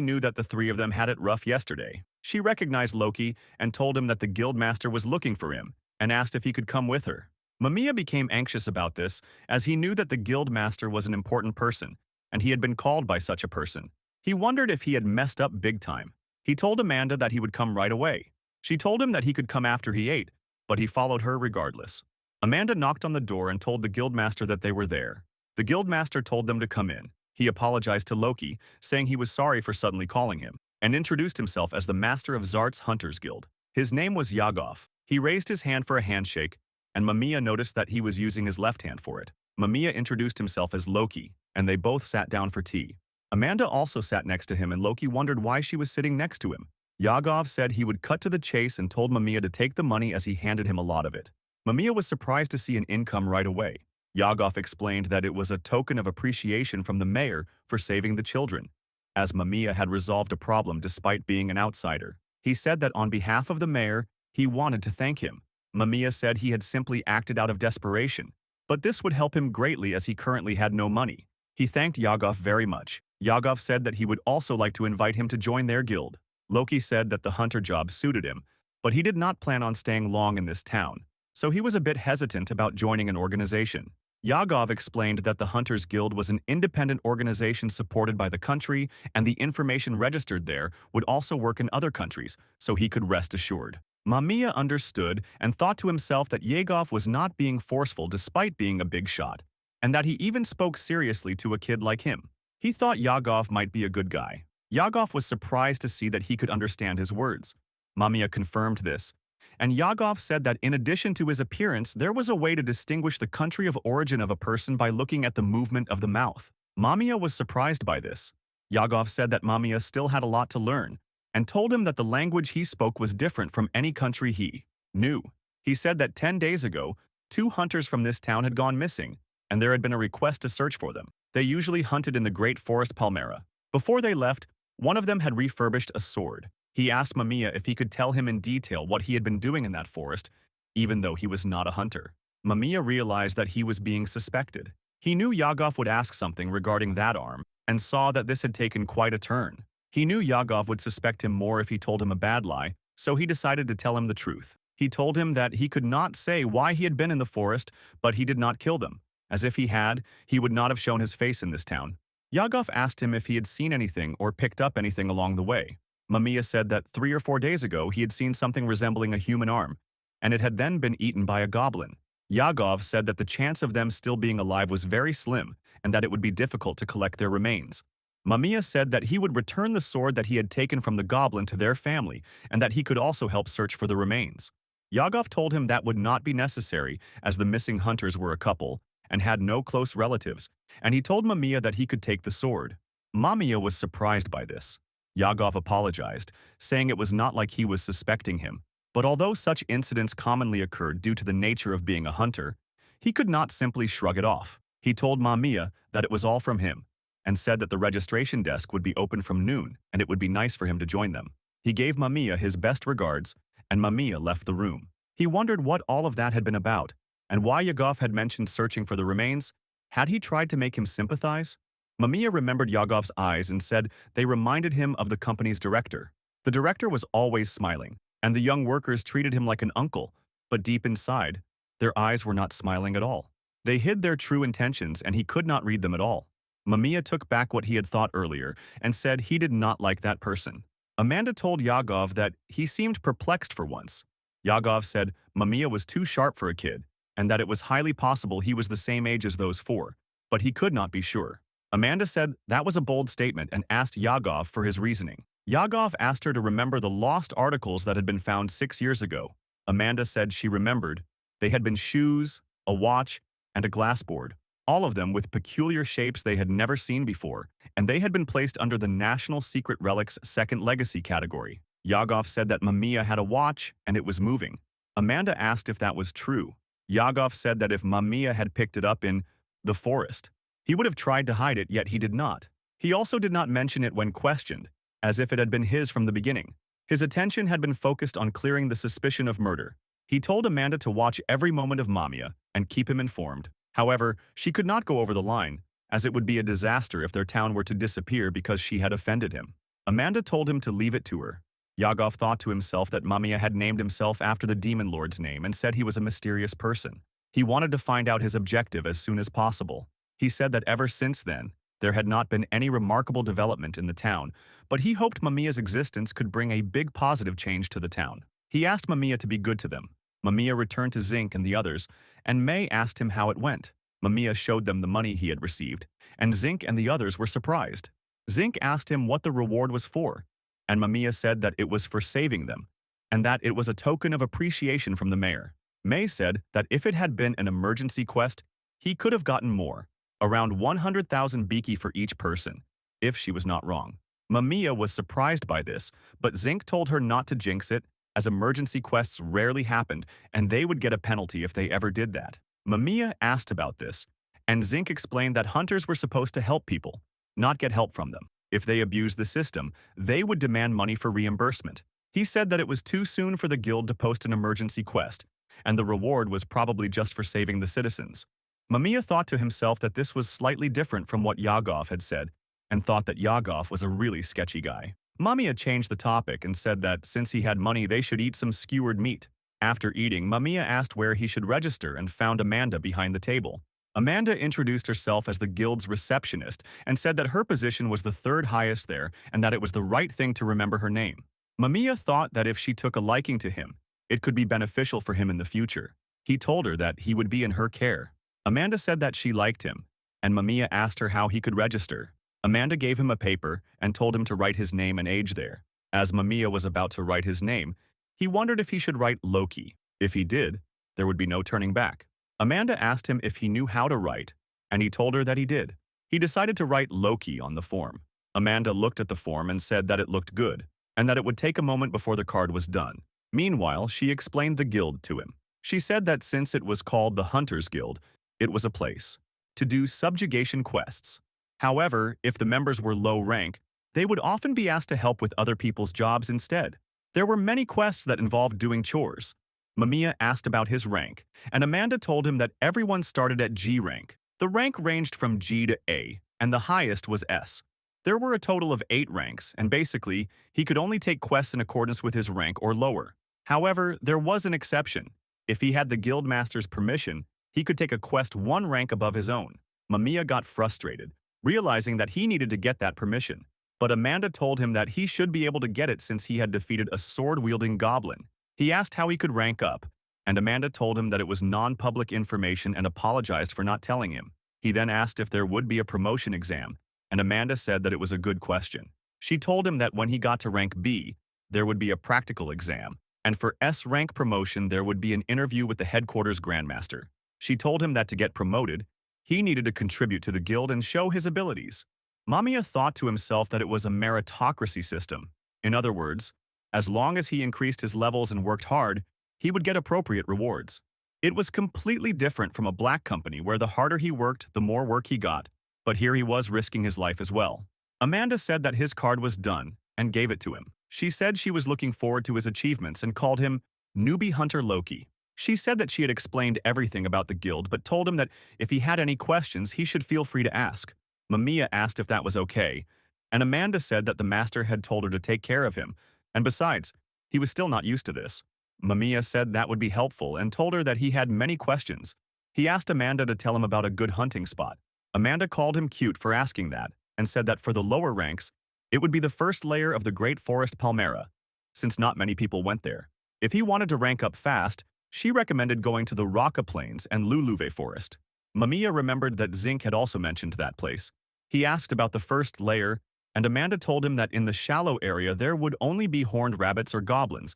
knew that the three of them had it rough yesterday. She recognized Loki and told him that the guildmaster was looking for him and asked if he could come with her. Mamiya became anxious about this as he knew that the guildmaster was an important person and he had been called by such a person. He wondered if he had messed up big time. He told Amanda that he would come right away. She told him that he could come after he ate, but he followed her regardless. Amanda knocked on the door and told the guildmaster that they were there. The guildmaster told them to come in. He apologized to Loki, saying he was sorry for suddenly calling him, and introduced himself as the master of Zart's Hunters Guild. His name was Yagov. He raised his hand for a handshake, and Mamiya noticed that he was using his left hand for it. Mamiya introduced himself as Loki, and they both sat down for tea. Amanda also sat next to him and Loki wondered why she was sitting next to him. Yagov said he would cut to the chase and told Mamiya to take the money as he handed him a lot of it. Mamiya was surprised to see an income right away. Yagov explained that it was a token of appreciation from the mayor for saving the children, as Mamiya had resolved a problem despite being an outsider. He said that on behalf of the mayor, he wanted to thank him. Mamiya said he had simply acted out of desperation, but this would help him greatly as he currently had no money. He thanked Yagov very much. Yagov said that he would also like to invite him to join their guild. Loki said that the hunter job suited him, but he did not plan on staying long in this town, so he was a bit hesitant about joining an organization. Yagov explained that the Hunters Guild was an independent organization supported by the country, and the information registered there would also work in other countries, so he could rest assured. Mamiya understood and thought to himself that Yagov was not being forceful despite being a big shot, and that he even spoke seriously to a kid like him. He thought Yagov might be a good guy. Yagov was surprised to see that he could understand his words. Mamiya confirmed this, and Yagov said that in addition to his appearance, there was a way to distinguish the country of origin of a person by looking at the movement of the mouth. Mamiya was surprised by this. Yagov said that Mamiya still had a lot to learn, and told him that the language he spoke was different from any country he knew. He said that 10 days ago, 2 hunters from this town had gone missing, and there had been a request to search for them. They usually hunted in the Great Forest Palmyra. Before they left, one of them had refurbished a sword. He asked Mamiya if he could tell him in detail what he had been doing in that forest, even though he was not a hunter. Mamiya realized that he was being suspected. He knew Yagov would ask something regarding that arm, and saw that this had taken quite a turn. He knew Yagov would suspect him more if he told him a bad lie, so he decided to tell him the truth. He told him that he could not say why he had been in the forest, but he did not kill them. As if he had, he would not have shown his face in this town. Yagov asked him if he had seen anything or picked up anything along the way. Mamiya said that 3 or 4 days ago he had seen something resembling a human arm, and it had then been eaten by a goblin. Yagov said that the chance of them still being alive was very slim, and that it would be difficult to collect their remains. Mamiya said that he would return the sword that he had taken from the goblin to their family, and that he could also help search for the remains. Yagov told him that would not be necessary, as the missing hunters were a couple, and had no close relatives, and he told Mamiya that he could take the sword. Mamiya was surprised by this. Yagov apologized, saying it was not like he was suspecting him, but although such incidents commonly occurred due to the nature of being a hunter, he could not simply shrug it off. He told Mamiya that it was all from him, and said that the registration desk would be open from noon and it would be nice for him to join them. He gave Mamiya his best regards, and Mamiya left the room. He wondered what all of that had been about, and why Yagov had mentioned searching for the remains. Had he tried to make him sympathize? Mamiya remembered Yagov's eyes and said they reminded him of the company's director. The director was always smiling, and the young workers treated him like an uncle, but deep inside, their eyes were not smiling at all. They hid their true intentions, and he could not read them at all. Mamiya took back what he had thought earlier and said he did not like that person. Amanda told Yagov that he seemed perplexed for once. Yagov said Mamiya was too sharp for a kid, and that it was highly possible he was the same age as those 4, but he could not be sure. Amanda said that was a bold statement and asked Yagov for his reasoning. Yagov asked her to remember the lost articles that had been found 6 years ago. Amanda said she remembered. They had been shoes, a watch, and a glass board, all of them with peculiar shapes they had never seen before, and they had been placed under the National Secret Relics Second Legacy category. Yagov said that Mamiya had a watch and it was moving. Amanda asked if that was true. Yagov said that if Mamiya had picked it up in the forest, he would have tried to hide it, yet he did not. He also did not mention it when questioned, as if it had been his from the beginning. His attention had been focused on clearing the suspicion of murder. He told Amanda to watch every moment of Mamiya and keep him informed. However, she could not go over the line, as it would be a disaster if their town were to disappear because she had offended him. Amanda told him to leave it to her. Yagov thought to himself that Mamiya had named himself after the demon lord's name and said he was a mysterious person. He wanted to find out his objective as soon as possible. He said that ever since then, there had not been any remarkable development in the town, but he hoped Mamiya's existence could bring a big positive change to the town. He asked Mamiya to be good to them. Mamiya returned to Zink and the others, and May asked him how it went. Mamiya showed them the money he had received, and Zink and the others were surprised. Zink asked him what the reward was for, and Mamiya said that it was for saving them, and that it was a token of appreciation from the mayor. May said that if it had been an emergency quest, he could have gotten more, around 100,000 biki for each person, if she was not wrong. Mamiya was surprised by this, but Zink told her not to jinx it, as emergency quests rarely happened, and they would get a penalty if they ever did that. Mamiya asked about this, and Zink explained that hunters were supposed to help people, not get help from them. If they abused the system, they would demand money for reimbursement. He said that it was too soon for the guild to post an emergency quest, and the reward was probably just for saving the citizens. Mamiya thought to himself that this was slightly different from what Yagov had said, and thought that Yagov was a really sketchy guy. Mamiya changed the topic and said that since he had money, they should eat some skewered meat. After eating, Mamiya asked where he should register and found Amanda behind the table. Amanda introduced herself as the guild's receptionist and said that her position was the third highest there and that it was the right thing to remember her name. Mamiya thought that if she took a liking to him, it could be beneficial for him in the future. He told her that he would be in her care. Amanda said that she liked him, and Mamiya asked her how he could register. Amanda gave him a paper and told him to write his name and age there. As Mamiya was about to write his name, he wondered if he should write Loki. If he did, there would be no turning back. Amanda asked him if he knew how to write, and he told her that he did. He decided to write Loki on the form. Amanda looked at the form and said that it looked good, and that it would take a moment before the card was done. Meanwhile, she explained the guild to him. She said that since it was called the Hunters Guild, it was a place to do subjugation quests. However, if the members were low rank, they would often be asked to help with other people's jobs instead. There were many quests that involved doing chores. Mamiya asked about his rank, and Amanda told him that everyone started at G rank. The rank ranged from G to A, and the highest was S. There were a total of 8 ranks, and basically, he could only take quests in accordance with his rank or lower. However, there was an exception. If he had the guildmaster's permission, he could take a quest 1 rank above his own. Mamiya got frustrated, realizing that he needed to get that permission. But Amanda told him that he should be able to get it since he had defeated a sword-wielding goblin. He asked how he could rank up, and Amanda told him that it was non-public information and apologized for not telling him. He then asked if there would be a promotion exam, and Amanda said that it was a good question. She told him that when he got to rank B, there would be a practical exam, and for S rank promotion there would be an interview with the headquarters grandmaster. She told him that to get promoted, he needed to contribute to the guild and show his abilities. Mamiya thought to himself that it was a meritocracy system. In other words, as long as he increased his levels and worked hard, he would get appropriate rewards. It was completely different from a black company where the harder he worked, the more work he got, but here he was risking his life as well. Amanda said that his card was done and gave it to him. She said she was looking forward to his achievements and called him Newbie Hunter Loki. She said that she had explained everything about the guild but told him that if he had any questions, he should feel free to ask. Mamiya asked if that was okay, and Amanda said that the master had told her to take care of him, and besides, he was still not used to this. Mamiya said that would be helpful and told her that he had many questions. He asked Amanda to tell him about a good hunting spot. Amanda called him cute for asking that and said that for the lower ranks, it would be the first layer of the Great Forest Palmera, since not many people went there. If he wanted to rank up fast, she recommended going to the Raka Plains and Luluve Forest. Mamiya remembered that Zinc had also mentioned that place. He asked about the first layer, and Amanda told him that in the shallow area there would only be horned rabbits or goblins,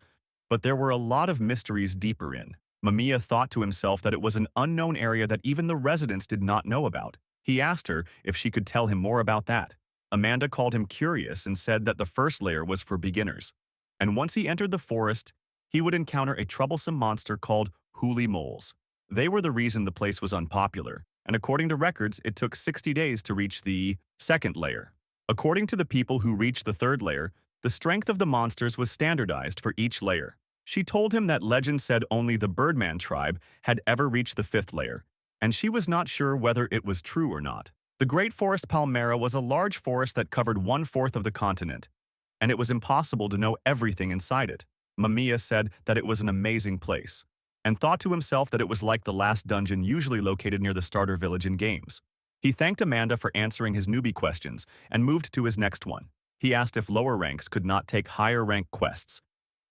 but there were a lot of mysteries deeper in. Mamiya thought to himself that it was an unknown area that even the residents did not know about. He asked her if she could tell him more about that. Amanda called him curious and said that the first layer was for beginners. And once he entered the forest, he would encounter a troublesome monster called Huli moles. They were the reason the place was unpopular, and according to records, it took 60 days to reach the second layer. According to the people who reached the third layer, the strength of the monsters was standardized for each layer. She told him that legend said only the Birdman tribe had ever reached the 5th layer, and she was not sure whether it was true or not. The Great Forest Palmera was a large forest that covered 1/4 of the continent, and it was impossible to know everything inside it. Mamiya said that it was an amazing place, and thought to himself that it was like the last dungeon usually located near the starter village in games. He thanked Amanda for answering his newbie questions and moved to his next one. He asked if lower ranks could not take higher rank quests.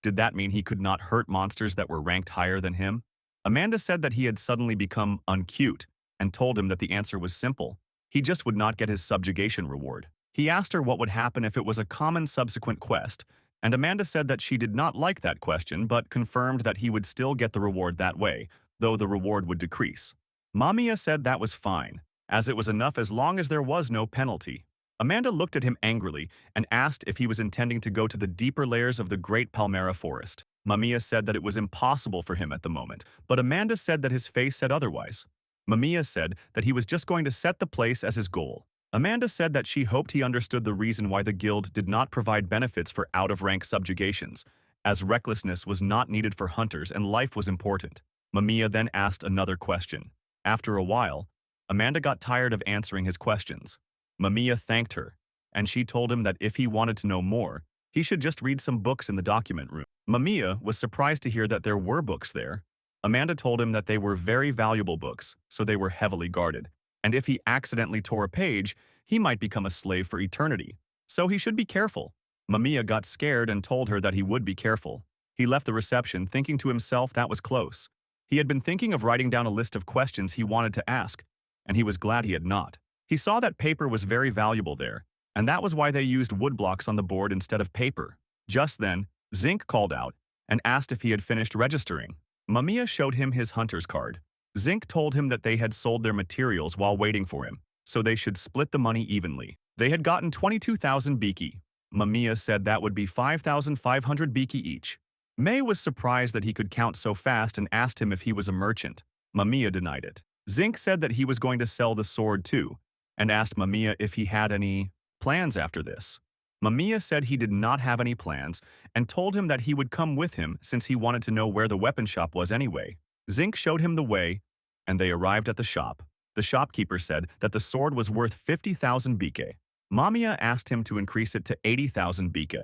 Did that mean he could not hurt monsters that were ranked higher than him? Amanda said that he had suddenly become uncute and told him that the answer was simple. He just would not get his subjugation reward. He asked her what would happen if it was a common subsequent quest, and Amanda said that she did not like that question but confirmed that he would still get the reward that way, though the reward would decrease. Mamiya said that was fine, as it was enough as long as there was no penalty. Amanda looked at him angrily and asked if he was intending to go to the deeper layers of the Great Palmera Forest. Mamiya said that it was impossible for him at the moment, but Amanda said that his face said otherwise. Mamiya said that he was just going to set the place as his goal. Amanda said that she hoped he understood the reason why the guild did not provide benefits for out-of-rank subjugations, as recklessness was not needed for hunters and life was important. Mamiya then asked another question. After a while, Amanda got tired of answering his questions. Mamiya thanked her, and she told him that if he wanted to know more, he should just read some books in the document room. Mamiya was surprised to hear that there were books there. Amanda told him that they were very valuable books, so they were heavily guarded, and if he accidentally tore a page, he might become a slave for eternity, so he should be careful. Mamiya got scared and told her that he would be careful. He left the reception thinking to himself that was close. He had been thinking of writing down a list of questions he wanted to ask, and he was glad he had not. He saw that paper was very valuable there, and that was why they used wood blocks on the board instead of paper. Just then, Zinc called out and asked if he had finished registering. Mamiya showed him his hunter's card. Zinc told him that they had sold their materials while waiting for him, so they should split the money evenly. They had gotten 22,000 biki. Mamiya said that would be 5,500 biki each. May was surprised that he could count so fast and asked him if he was a merchant. Mamiya denied it. Zinc said that he was going to sell the sword too, and asked Mamiya if he had any plans after this. Mamiya said he did not have any plans and told him that he would come with him since he wanted to know where the weapon shop was anyway. Zinc showed him the way, and they arrived at the shop. The shopkeeper said that the sword was worth 50,000 bike. Mamiya asked him to increase it to 80,000 bike,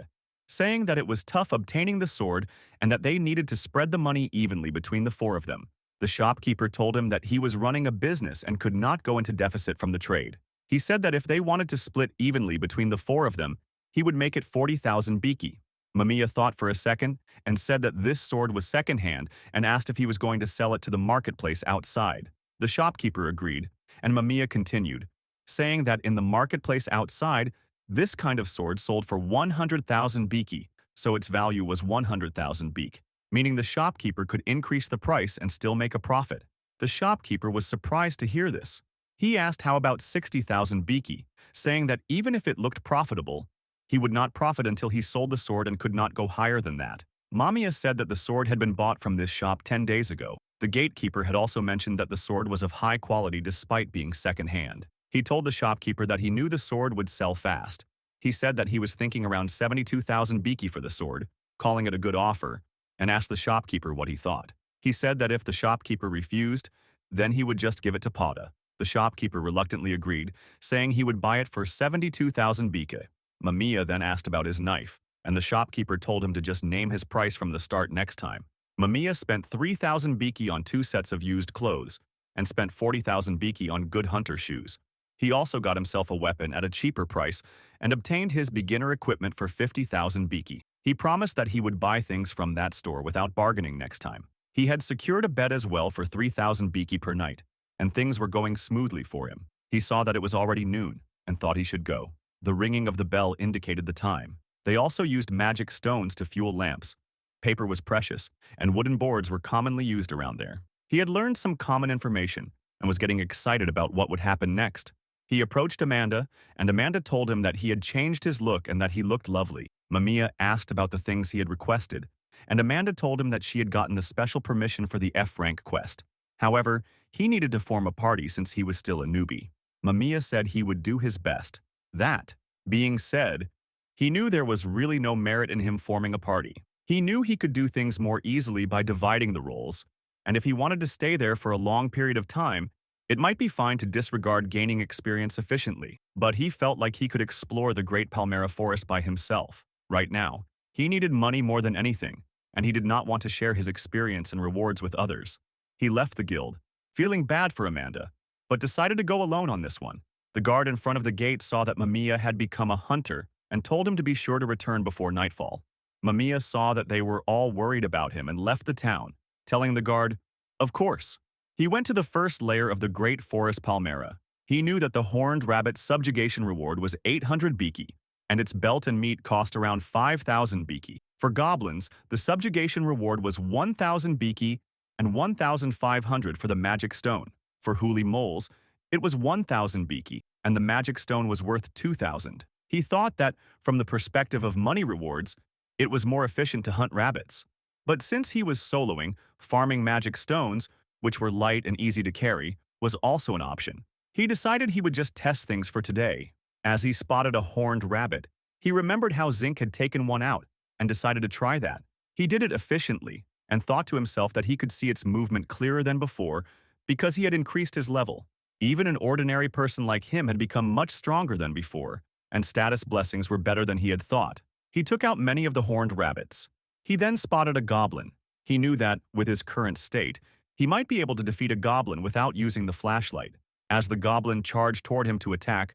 saying that it was tough obtaining the sword and that they needed to spread the money evenly between the four of them. The shopkeeper told him that he was running a business and could not go into deficit from the trade. He said that if they wanted to split evenly between the four of them, he would make it 40,000 biki. Mamiya thought for a second and said that this sword was secondhand and asked if he was going to sell it to the marketplace outside. The shopkeeper agreed, and Mamiya continued, saying that in the marketplace outside, this kind of sword sold for 100,000 biki, so its value was 100,000 bik, meaning the shopkeeper could increase the price and still make a profit. The shopkeeper was surprised to hear this. He asked how about 60,000 biki, saying that even if it looked profitable, he would not profit until he sold the sword and could not go higher than that. Mamiya said that the sword had been bought from this shop 10 days ago. The gatekeeper had also mentioned that the sword was of high quality despite being second-hand. He told the shopkeeper that he knew the sword would sell fast. He said that he was thinking around 72,000 biki for the sword, calling it a good offer, and asked the shopkeeper what he thought. He said that if the shopkeeper refused, then he would just give it to Pada. The shopkeeper reluctantly agreed, saying he would buy it for 72,000 biki. Mamiya then asked about his knife, and the shopkeeper told him to just name his price from the start next time. Mamiya spent 3,000 biki on 2 sets of used clothes, and spent 40,000 biki on good hunter shoes. He also got himself a weapon at a cheaper price and obtained his beginner equipment for 50,000 biki. He promised that he would buy things from that store without bargaining next time. He had secured a bed as well for 3,000 biki per night, and things were going smoothly for him. He saw that it was already noon and thought he should go. The ringing of the bell indicated the time. They also used magic stones to fuel lamps. Paper was precious, and wooden boards were commonly used around there. He had learned some common information and was getting excited about what would happen next. He approached Amanda, and Amanda told him that he had changed his look and that he looked lovely. Mamiya asked about the things he had requested, and Amanda told him that she had gotten the special permission for the F-rank quest. However, he needed to form a party since he was still a newbie. Mamiya said he would do his best. That being said, he knew there was really no merit in him forming a party. He knew he could do things more easily by dividing the roles, and if he wanted to stay there for a long period of time, it might be fine to disregard gaining experience efficiently. But he felt like he could explore the Great Palmyra Forest by himself. Right now, he needed money more than anything, and he did not want to share his experience and rewards with others. He left the guild, feeling bad for Amanda, but decided to go alone on this one. The guard in front of the gate saw that Mamiya had become a hunter and told him to be sure to return before nightfall. Mamiya saw that they were all worried about him and left the town, telling the guard, "Of course." He went to the first layer of the Great Forest Palmyra. He knew that the horned rabbit's subjugation reward was 800 biki, and its belt and meat cost around 5,000 biki. For goblins, the subjugation reward was 1,000 biki and 1,500 for the magic stone. For huli moles, it was 1,000 biki, and the magic stone was worth 2,000. He thought that, from the perspective of money rewards, it was more efficient to hunt rabbits. But since he was soloing, farming magic stones, which were light and easy to carry, was also an option. He decided he would just test things for today. As he spotted a horned rabbit, he remembered how Zinc had taken one out and decided to try that. He did it efficiently and thought to himself that he could see its movement clearer than before because he had increased his level. Even an ordinary person like him had become much stronger than before, and status blessings were better than he had thought. He took out many of the horned rabbits. He then spotted a goblin. He knew that, with his current state, he might be able to defeat a goblin without using the flashlight. As the goblin charged toward him to attack,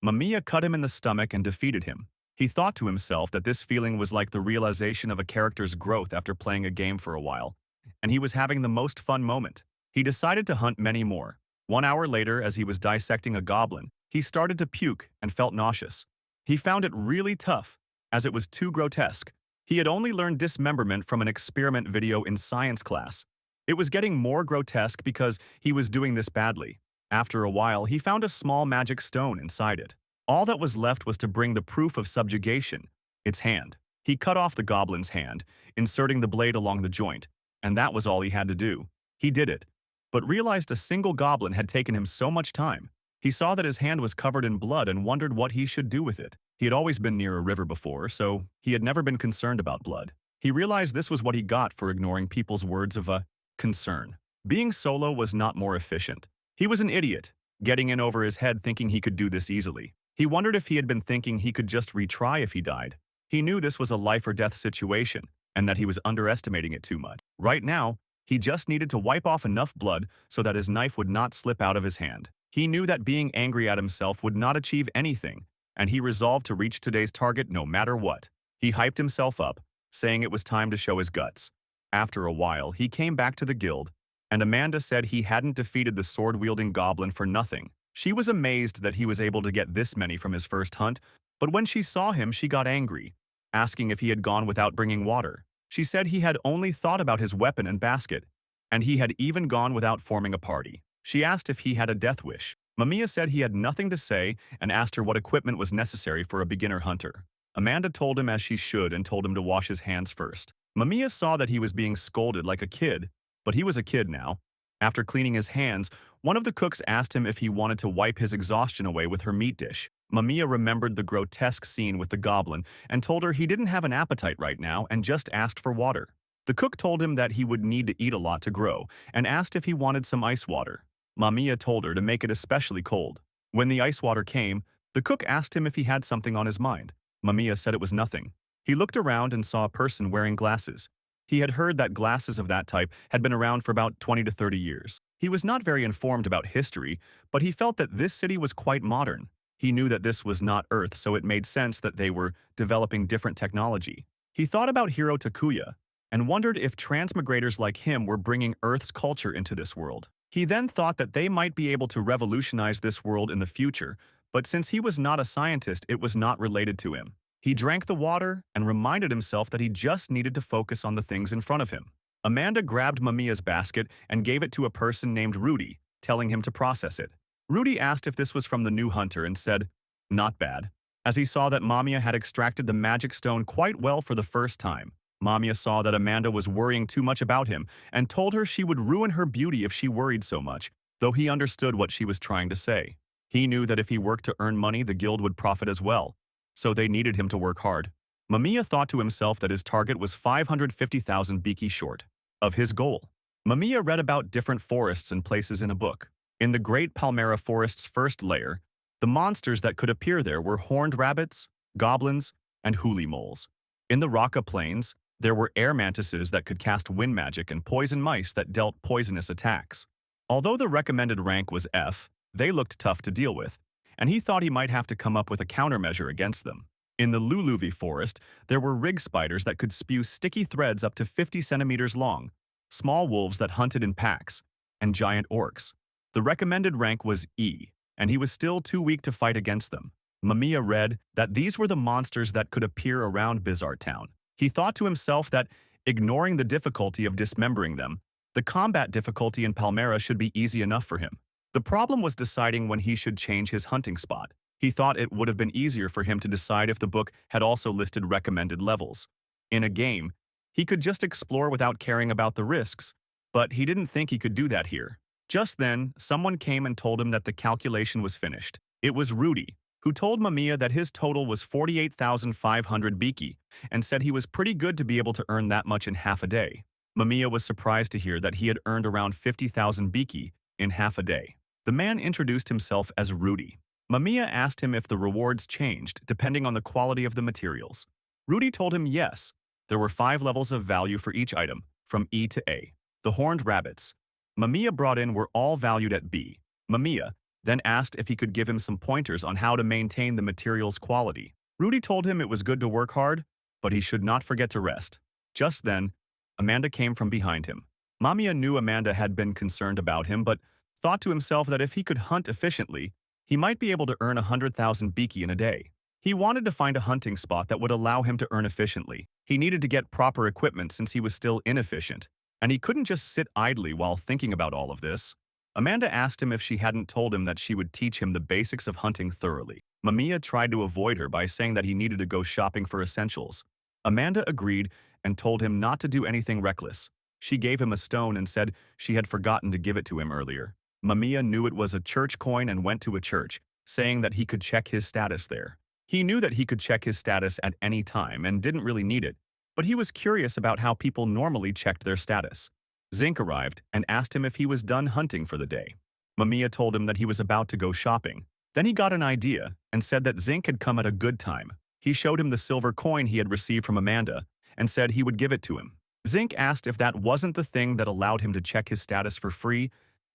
Mamiya cut him in the stomach and defeated him. He thought to himself that this feeling was like the realization of a character's growth after playing a game for a while, and he was having the most fun moment. He decided to hunt many more. 1 hour later, as he was dissecting a goblin, he started to puke and felt nauseous. He found it really tough, as it was too grotesque. He had only learned dismemberment from an experiment video in science class. It was getting more grotesque because he was doing this badly. After a while, he found a small magic stone inside it. All that was left was to bring the proof of subjugation, its hand. He cut off the goblin's hand, inserting the blade along the joint, and that was all he had to do. He did it, but realized a single goblin had taken him so much time. He saw that his hand was covered in blood and wondered what he should do with it. He had always been near a river before, so he had never been concerned about blood. He realized this was what he got for ignoring people's words of concern. Being solo was not more efficient. He was an idiot, getting in over his head thinking he could do this easily. He wondered if he had been thinking he could just retry if he died. He knew this was a life-or-death situation, and that he was underestimating it too much. Right now, he just needed to wipe off enough blood so that his knife would not slip out of his hand. He knew that being angry at himself would not achieve anything, and he resolved to reach today's target no matter what. He hyped himself up, saying it was time to show his guts. After a while, he came back to the guild, and Amanda said he hadn't defeated the sword-wielding goblin for nothing. She was amazed that he was able to get this many from his first hunt, but when she saw him, she got angry, asking if he had gone without bringing water. She said he had only thought about his weapon and basket, and he had even gone without forming a party. She asked if he had a death wish. Mamiya said he had nothing to say and asked her what equipment was necessary for a beginner hunter. Amanda told him as she should and told him to wash his hands first. Mamiya saw that he was being scolded like a kid, but he was a kid now. After cleaning his hands, one of the cooks asked him if he wanted to wipe his exhaustion away with her meat dish. Mamiya remembered the grotesque scene with the goblin and told her he didn't have an appetite right now and just asked for water. The cook told him that he would need to eat a lot to grow and asked if he wanted some ice water. Mamiya told her to make it especially cold. When the ice water came, the cook asked him if he had something on his mind. Mamiya said it was nothing. He looked around and saw a person wearing glasses. He had heard that glasses of that type had been around for about 20 to 30 years. He was not very informed about history, but he felt that this city was quite modern. He knew that this was not Earth, so it made sense that they were developing different technology. He thought about Hiro Takuya and wondered if transmigrators like him were bringing Earth's culture into this world. He then thought that they might be able to revolutionize this world in the future, but since he was not a scientist, it was not related to him. He drank the water and reminded himself that he just needed to focus on the things in front of him. Amanda grabbed Mamiya's basket and gave it to a person named Rudy, telling him to process it. Rudy asked if this was from the new hunter and said, "Not bad," as he saw that Mamiya had extracted the magic stone quite well for the first time. Mamiya saw that Amanda was worrying too much about him and told her she would ruin her beauty if she worried so much, though he understood what she was trying to say. He knew that if he worked to earn money, the guild would profit as well, so they needed him to work hard. Mamiya thought to himself that his target was 550,000 biki short of his goal. Mamiya read about different forests and places in a book. In the Great Palmera Forest's first layer, the monsters that could appear there were horned rabbits, goblins, and huli moles. In the Raqqa Plains, there were air mantises that could cast wind magic and poison mice that dealt poisonous attacks. Although the recommended rank was F, they looked tough to deal with, and he thought he might have to come up with a countermeasure against them. In the Luluvi Forest, there were rig spiders that could spew sticky threads up to 50 centimeters long, small wolves that hunted in packs, and giant orcs. The recommended rank was E, and he was still too weak to fight against them. Mamiya read that these were the monsters that could appear around Bizarre Town. He thought to himself that, ignoring the difficulty of dismembering them, the combat difficulty in Palmera should be easy enough for him. The problem was deciding when he should change his hunting spot. He thought it would have been easier for him to decide if the book had also listed recommended levels. In a game, he could just explore without caring about the risks, but he didn't think he could do that here. Just then, someone came and told him that the calculation was finished. It was Rudy, who told Mamiya that his total was 48,500 biki and said he was pretty good to be able to earn that much in half a day. Mamiya was surprised to hear that he had earned around 50,000 biki in half a day. The man introduced himself as Rudy. Mamiya asked him if the rewards changed depending on the quality of the materials. Rudy told him yes. There were 5 levels of value for each item, from E to A. The horned rabbits Mamiya brought in were all valued at B. Mamiya then asked if he could give him some pointers on how to maintain the material's quality. Rudy told him it was good to work hard, but he should not forget to rest. Just then, Amanda came from behind him. Mamiya knew Amanda had been concerned about him, but thought to himself that if he could hunt efficiently, he might be able to earn 100,000 biki in a day. He wanted to find a hunting spot that would allow him to earn efficiently. He needed to get proper equipment since he was still inefficient, and he couldn't just sit idly while thinking about all of this. Amanda asked him if she hadn't told him that she would teach him the basics of hunting thoroughly. Mamiya tried to avoid her by saying that he needed to go shopping for essentials. Amanda agreed and told him not to do anything reckless. She gave him a stone and said she had forgotten to give it to him earlier. Mamiya knew it was a church coin and went to a church, saying that he could check his status there. He knew that he could check his status at any time and didn't really need it, but he was curious about how people normally checked their status. Zinc arrived and asked him if he was done hunting for the day. Mamiya told him that he was about to go shopping. Then he got an idea and said that Zinc had come at a good time. He showed him the silver coin he had received from Amanda and said he would give it to him. Zinc asked if that wasn't the thing that allowed him to check his status for free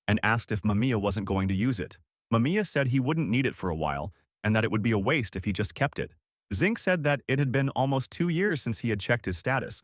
and asked if Mamiya wasn't going to use it. Mamiya said he wouldn't need it for a while and that it would be a waste if he just kept it. Zinc said that it had been almost 2 years since he had checked his status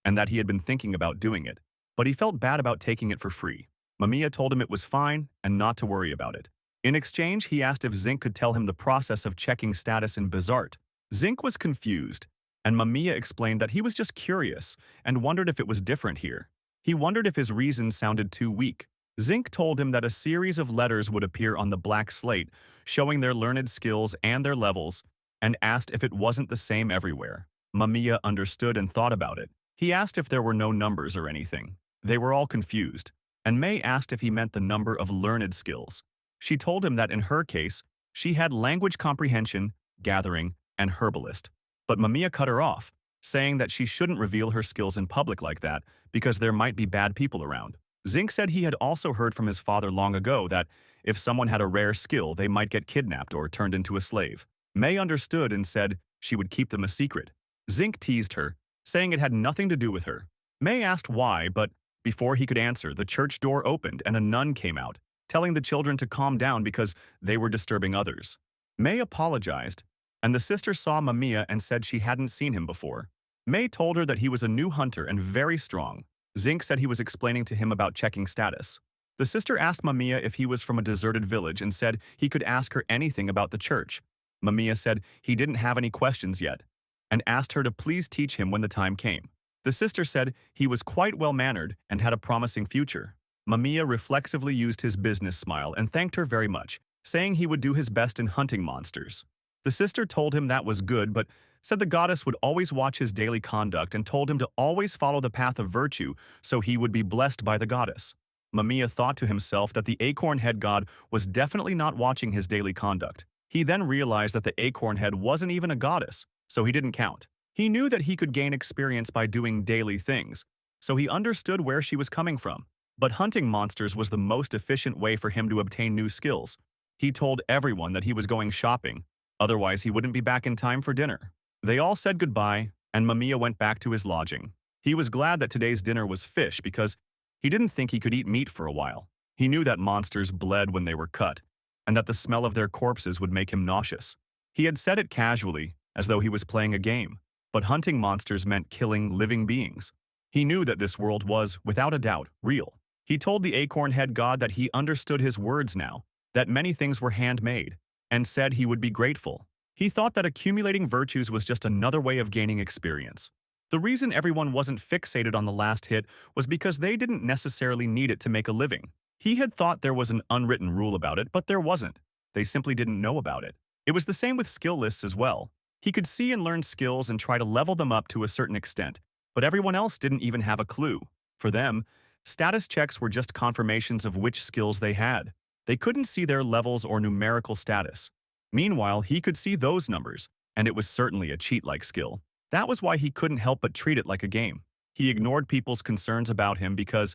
and that he had been thinking about doing it, but he felt bad about taking it for free. Mamiya told him it was fine and not to worry about it. In exchange, he asked if Zinc could tell him the process of checking status in Bizart. Zinc was confused, and Mamiya explained that he was just curious and wondered if it was different here. He wondered if his reasons sounded too weak. Zinc told him that a series of letters would appear on the black slate, showing their learned skills and their levels, and asked if it wasn't the same everywhere. Mamiya understood and thought about it. He asked if there were no numbers or anything. They were all confused, and May asked if he meant the number of learned skills. She told him that in her case, she had language comprehension, gathering, and herbalist. But Mamiya cut her off, saying that she shouldn't reveal her skills in public like that because there might be bad people around. Zinc said he had also heard from his father long ago that if someone had a rare skill, they might get kidnapped or turned into a slave. May understood and said she would keep them a secret. Zinc teased her, saying it had nothing to do with her. May asked why, but before he could answer, the church door opened and a nun came out, telling the children to calm down because they were disturbing others. May apologized, and the sister saw Mamiya and said she hadn't seen him before. May told her that he was a new hunter and very strong. Zinc said he was explaining to him about checking status. The sister asked Mamiya if he was from a deserted village and said he could ask her anything about the church. Mamiya said he didn't have any questions yet, and asked her to please teach him when the time came. The sister said he was quite well-mannered and had a promising future. Mamiya reflexively used his business smile and thanked her very much, saying he would do his best in hunting monsters. The sister told him that was good, but said the goddess would always watch his daily conduct and told him to always follow the path of virtue so he would be blessed by the goddess. Mamiya thought to himself that the acorn head god was definitely not watching his daily conduct. He then realized that the acorn head wasn't even a goddess, so he didn't count. He knew that he could gain experience by doing daily things, so he understood where she was coming from. But hunting monsters was the most efficient way for him to obtain new skills. He told everyone that he was going shopping, otherwise he wouldn't be back in time for dinner. They all said goodbye, and Mamiya went back to his lodging. He was glad that today's dinner was fish because he didn't think he could eat meat for a while. He knew that monsters bled when they were cut, and that the smell of their corpses would make him nauseous. He had said it casually, as though he was playing a game, but hunting monsters meant killing living beings. He knew that this world was, without a doubt, real. He told the acorn head god that he understood his words now, that many things were handmade, and said he would be grateful. He thought that accumulating virtues was just another way of gaining experience. The reason everyone wasn't fixated on the last hit was because they didn't necessarily need it to make a living. He had thought there was an unwritten rule about it, but there wasn't. They simply didn't know about it. It was the same with skill lists as well. He could see and learn skills and try to level them up to a certain extent, but everyone else didn't even have a clue. For them, status checks were just confirmations of which skills they had. They couldn't see their levels or numerical status. Meanwhile, he could see those numbers, and it was certainly a cheat-like skill. That was why he couldn't help but treat it like a game. He ignored people's concerns about him because,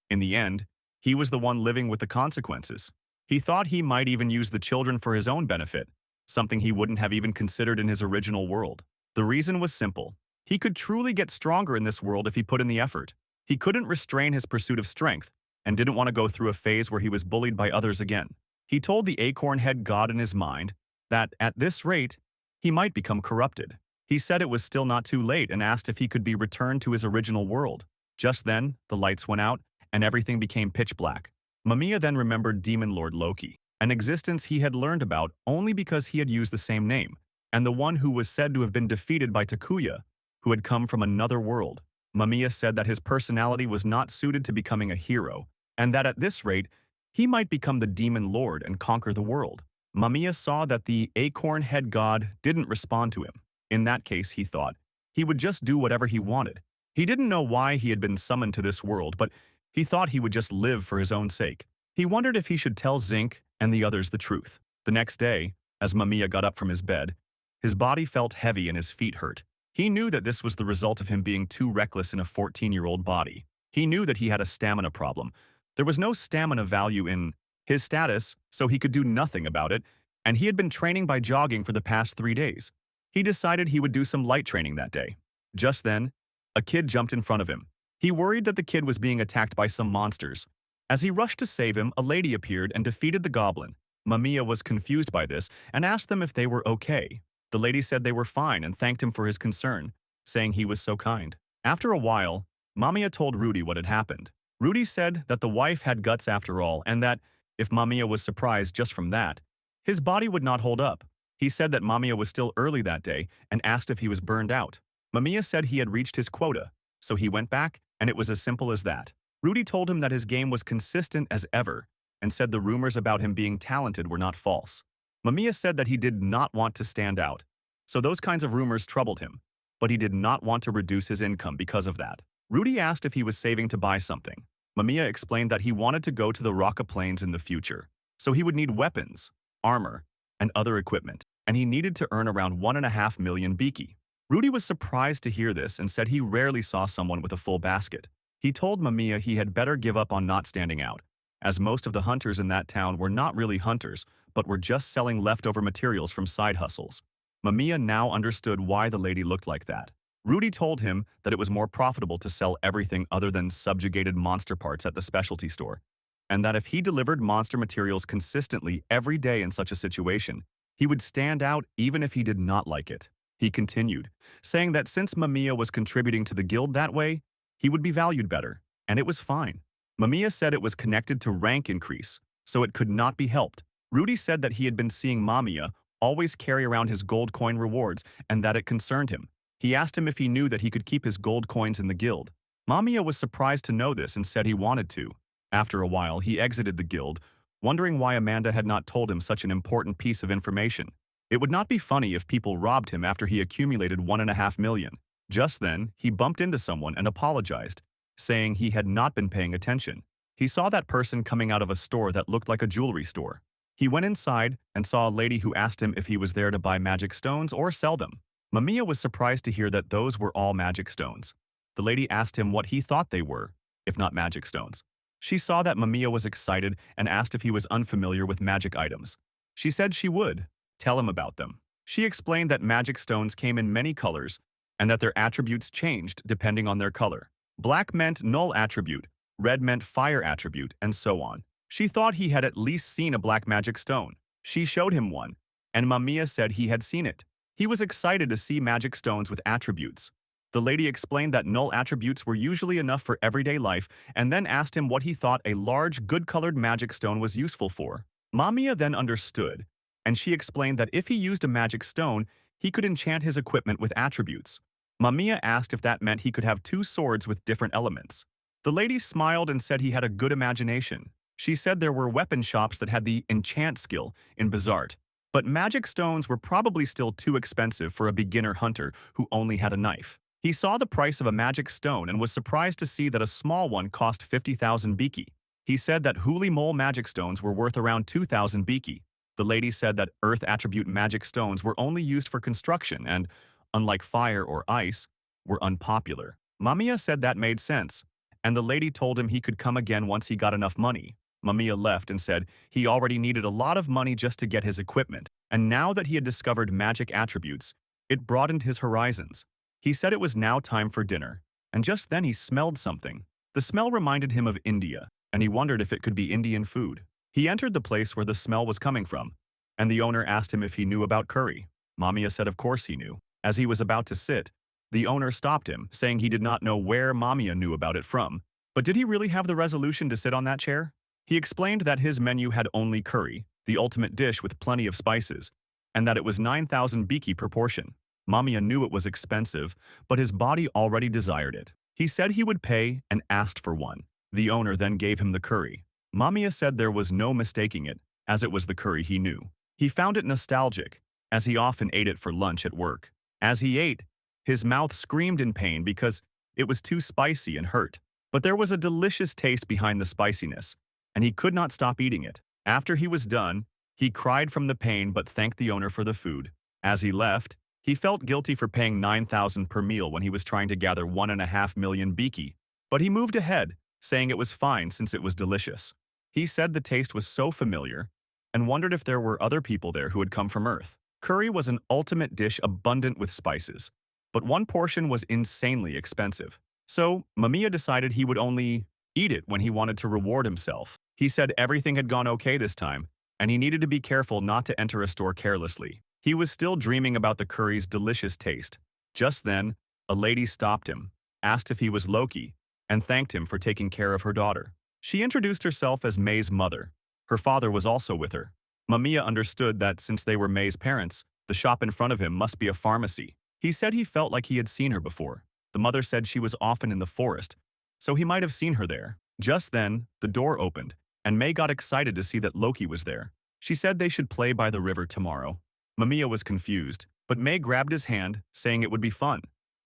in the end, he was the one living with the consequences. He thought he might even use the children for his own benefit, something he wouldn't have even considered in his original world. The reason was simple. He could truly get stronger in this world if he put in the effort. He couldn't restrain his pursuit of strength and didn't want to go through a phase where he was bullied by others again. He told the acorn head god in his mind that, at this rate, he might become corrupted. He said it was still not too late and asked if he could be returned to his original world. Just then, the lights went out and everything became pitch black. Mamiya then remembered Demon Lord Loki, an existence he had learned about only because he had used the same name, and the one who was said to have been defeated by Takuya, who had come from another world. Mamiya said that his personality was not suited to becoming a hero, and that at this rate, he might become the Demon Lord and conquer the world. Mamiya saw that the acorn head god didn't respond to him. In that case, he thought, he would just do whatever he wanted. He didn't know why he had been summoned to this world, but he thought he would just live for his own sake. He wondered if he should tell Zinc and the others the truth. The next day, as Mamiya got up from his bed, his body felt heavy and his feet hurt. He knew that this was the result of him being too reckless in a 14-year-old body. He knew that he had a stamina problem. There was no stamina value in his status, so he could do nothing about it, and he had been training by jogging for the past 3 days. He decided he would do some light training that day. Just then, a kid jumped in front of him. He worried that the kid was being attacked by some monsters. As he rushed to save him, a lady appeared and defeated the goblin. Mamiya was confused by this and asked them if they were okay. The lady said they were fine and thanked him for his concern, saying he was so kind. After a while, Mamiya told Rudy what had happened. Rudy said that the wife had guts after all and that, if Mamiya was surprised just from that, his body would not hold up. He said that Mamiya was still early that day and asked if he was burned out. Mamiya said he had reached his quota, so he went back, and it was as simple as that. Rudy told him that his game was consistent as ever and said the rumors about him being talented were not false. Mamiya said that he did not want to stand out, so those kinds of rumors troubled him, but he did not want to reduce his income because of that. Rudy asked if he was saving to buy something. Mamiya explained that he wanted to go to the Raka Plains in the future, so he would need weapons, armor, and other equipment, and he needed to earn around 1.5 million biki. Rudy was surprised to hear this and said he rarely saw someone with a full basket. He told Mamiya he had better give up on not standing out, as most of the hunters in that town were not really hunters, but were just selling leftover materials from side hustles. Mamiya now understood why the lady looked like that. Rudy told him that it was more profitable to sell everything other than subjugated monster parts at the specialty store, and that if he delivered monster materials consistently every day in such a situation, he would stand out even if he did not like it. He continued, saying that since Mamiya was contributing to the guild that way, he would be valued better, and it was fine. Mamiya said it was connected to rank increase, so it could not be helped. Rudy said that he had been seeing Mamiya always carry around his gold coin rewards and that it concerned him. He asked him if he knew that he could keep his gold coins in the guild. Mamiya was surprised to know this and said he wanted to. After a while, he exited the guild, wondering why Amanda had not told him such an important piece of information. It would not be funny if people robbed him after he accumulated 1.5 million. Just then, he bumped into someone and apologized, saying he had not been paying attention. He saw that person coming out of a store that looked like a jewelry store. He went inside and saw a lady who asked him if he was there to buy magic stones or sell them. Mamiya was surprised to hear that those were all magic stones. The lady asked him what he thought they were, if not magic stones. She saw that Mamiya was excited and asked if he was unfamiliar with magic items. She said she would tell him about them. She explained that magic stones came in many colors and that their attributes changed depending on their color. Black meant null attribute, red meant fire attribute, and so on. She thought he had at least seen a black magic stone. She showed him one, and Mamiya said he had seen it. He was excited to see magic stones with attributes. The lady explained that null attributes were usually enough for everyday life and then asked him what he thought a large, good-colored magic stone was useful for. Mamiya then understood, and she explained that if he used a magic stone, he could enchant his equipment with attributes. Mamiya asked if that meant he could have 2 swords with different elements. The lady smiled and said he had a good imagination. She said there were weapon shops that had the enchant skill in Bizart, but magic stones were probably still too expensive for a beginner hunter who only had a knife. He saw the price of a magic stone and was surprised to see that a small one cost 50,000 biki. He said that Huli Mole magic stones were worth around 2,000 biki. The lady said that earth attribute magic stones were only used for construction and, unlike fire or ice, were unpopular. Mamiya said that made sense, and the lady told him he could come again once he got enough money. Mamiya left and said he already needed a lot of money just to get his equipment, and now that he had discovered magic attributes, it broadened his horizons. He said it was now time for dinner, and just then he smelled something. The smell reminded him of India, and he wondered if it could be Indian food. He entered the place where the smell was coming from, and the owner asked him if he knew about curry. Mamiya said of course he knew. As he was about to sit, the owner stopped him, saying he did not know where Mamiya knew about it from. But did he really have the resolution to sit on that chair? He explained that his menu had only curry, the ultimate dish with plenty of spices, and that it was 9,000 biki per portion. Mamiya knew it was expensive, but his body already desired it. He said he would pay and asked for one. The owner then gave him the curry. Mamiya said there was no mistaking it, as it was the curry he knew. He found it nostalgic, as he often ate it for lunch at work. As he ate, his mouth screamed in pain because it was too spicy and hurt. But there was a delicious taste behind the spiciness, and he could not stop eating it. After he was done, he cried from the pain but thanked the owner for the food. As he left, he felt guilty for paying 9,000 per meal when he was trying to gather 1.5 million biki. But he moved ahead, saying it was fine since it was delicious. He said the taste was so familiar and wondered if there were other people there who had come from Earth. Curry was an ultimate dish abundant with spices, but one portion was insanely expensive. So, Mamiya decided he would only eat it when he wanted to reward himself. He said everything had gone okay this time, and he needed to be careful not to enter a store carelessly. He was still dreaming about the curry's delicious taste. Just then, a lady stopped him, asked if he was Loki, and thanked him for taking care of her daughter. She introduced herself as May's mother. Her father was also with her. Mamiya understood that since they were May's parents, the shop in front of him must be a pharmacy. He said he felt like he had seen her before. The mother said she was often in the forest, so he might have seen her there. Just then, the door opened, and May got excited to see that Loki was there. She said they should play by the river tomorrow. Mamiya was confused, but May grabbed his hand, saying it would be fun,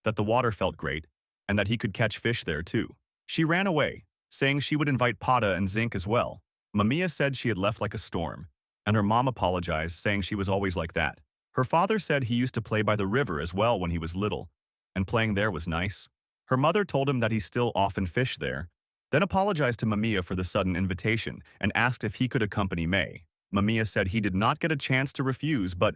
that the water felt great, and that he could catch fish there too. She ran away, saying she would invite Pada and Zinc as well. Mamiya said she had left like a storm, and her mom apologized, saying she was always like that. Her father said he used to play by the river as well when he was little, and playing there was nice. Her mother told him that he still often fished there, then apologized to Mamiya for the sudden invitation and asked if he could accompany May. Mamiya said he did not get a chance to refuse, but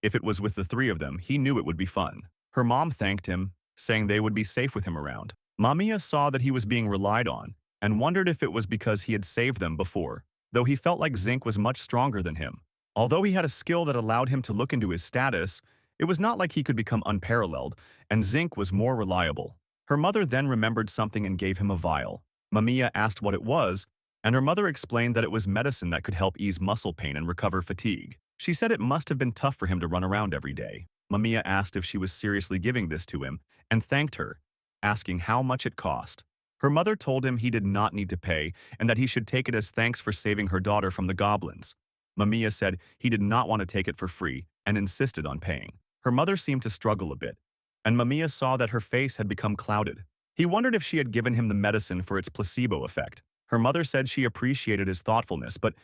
if it was with the three of them, he knew it would be fun. Her mom thanked him, saying they would be safe with him around. Mamiya saw that he was being relied on and wondered if it was because he had saved them before, though he felt like Zinc was much stronger than him. Although he had a skill that allowed him to look into his status, it was not like he could become unparalleled, and Zinc was more reliable. Her mother then remembered something and gave him a vial. Mamiya asked what it was, and her mother explained that it was medicine that could help ease muscle pain and recover fatigue. She said it must have been tough for him to run around every day. Mamiya asked if she was seriously giving this to him, and thanked her, asking how much it cost. Her mother told him he did not need to pay, and that he should take it as thanks for saving her daughter from the goblins. Mamiya said he did not want to take it for free, and insisted on paying. Her mother seemed to struggle a bit, and Mamiya saw that her face had become clouded. He wondered if she had given him the medicine for its placebo effect. Her mother said she appreciated his thoughtfulness, but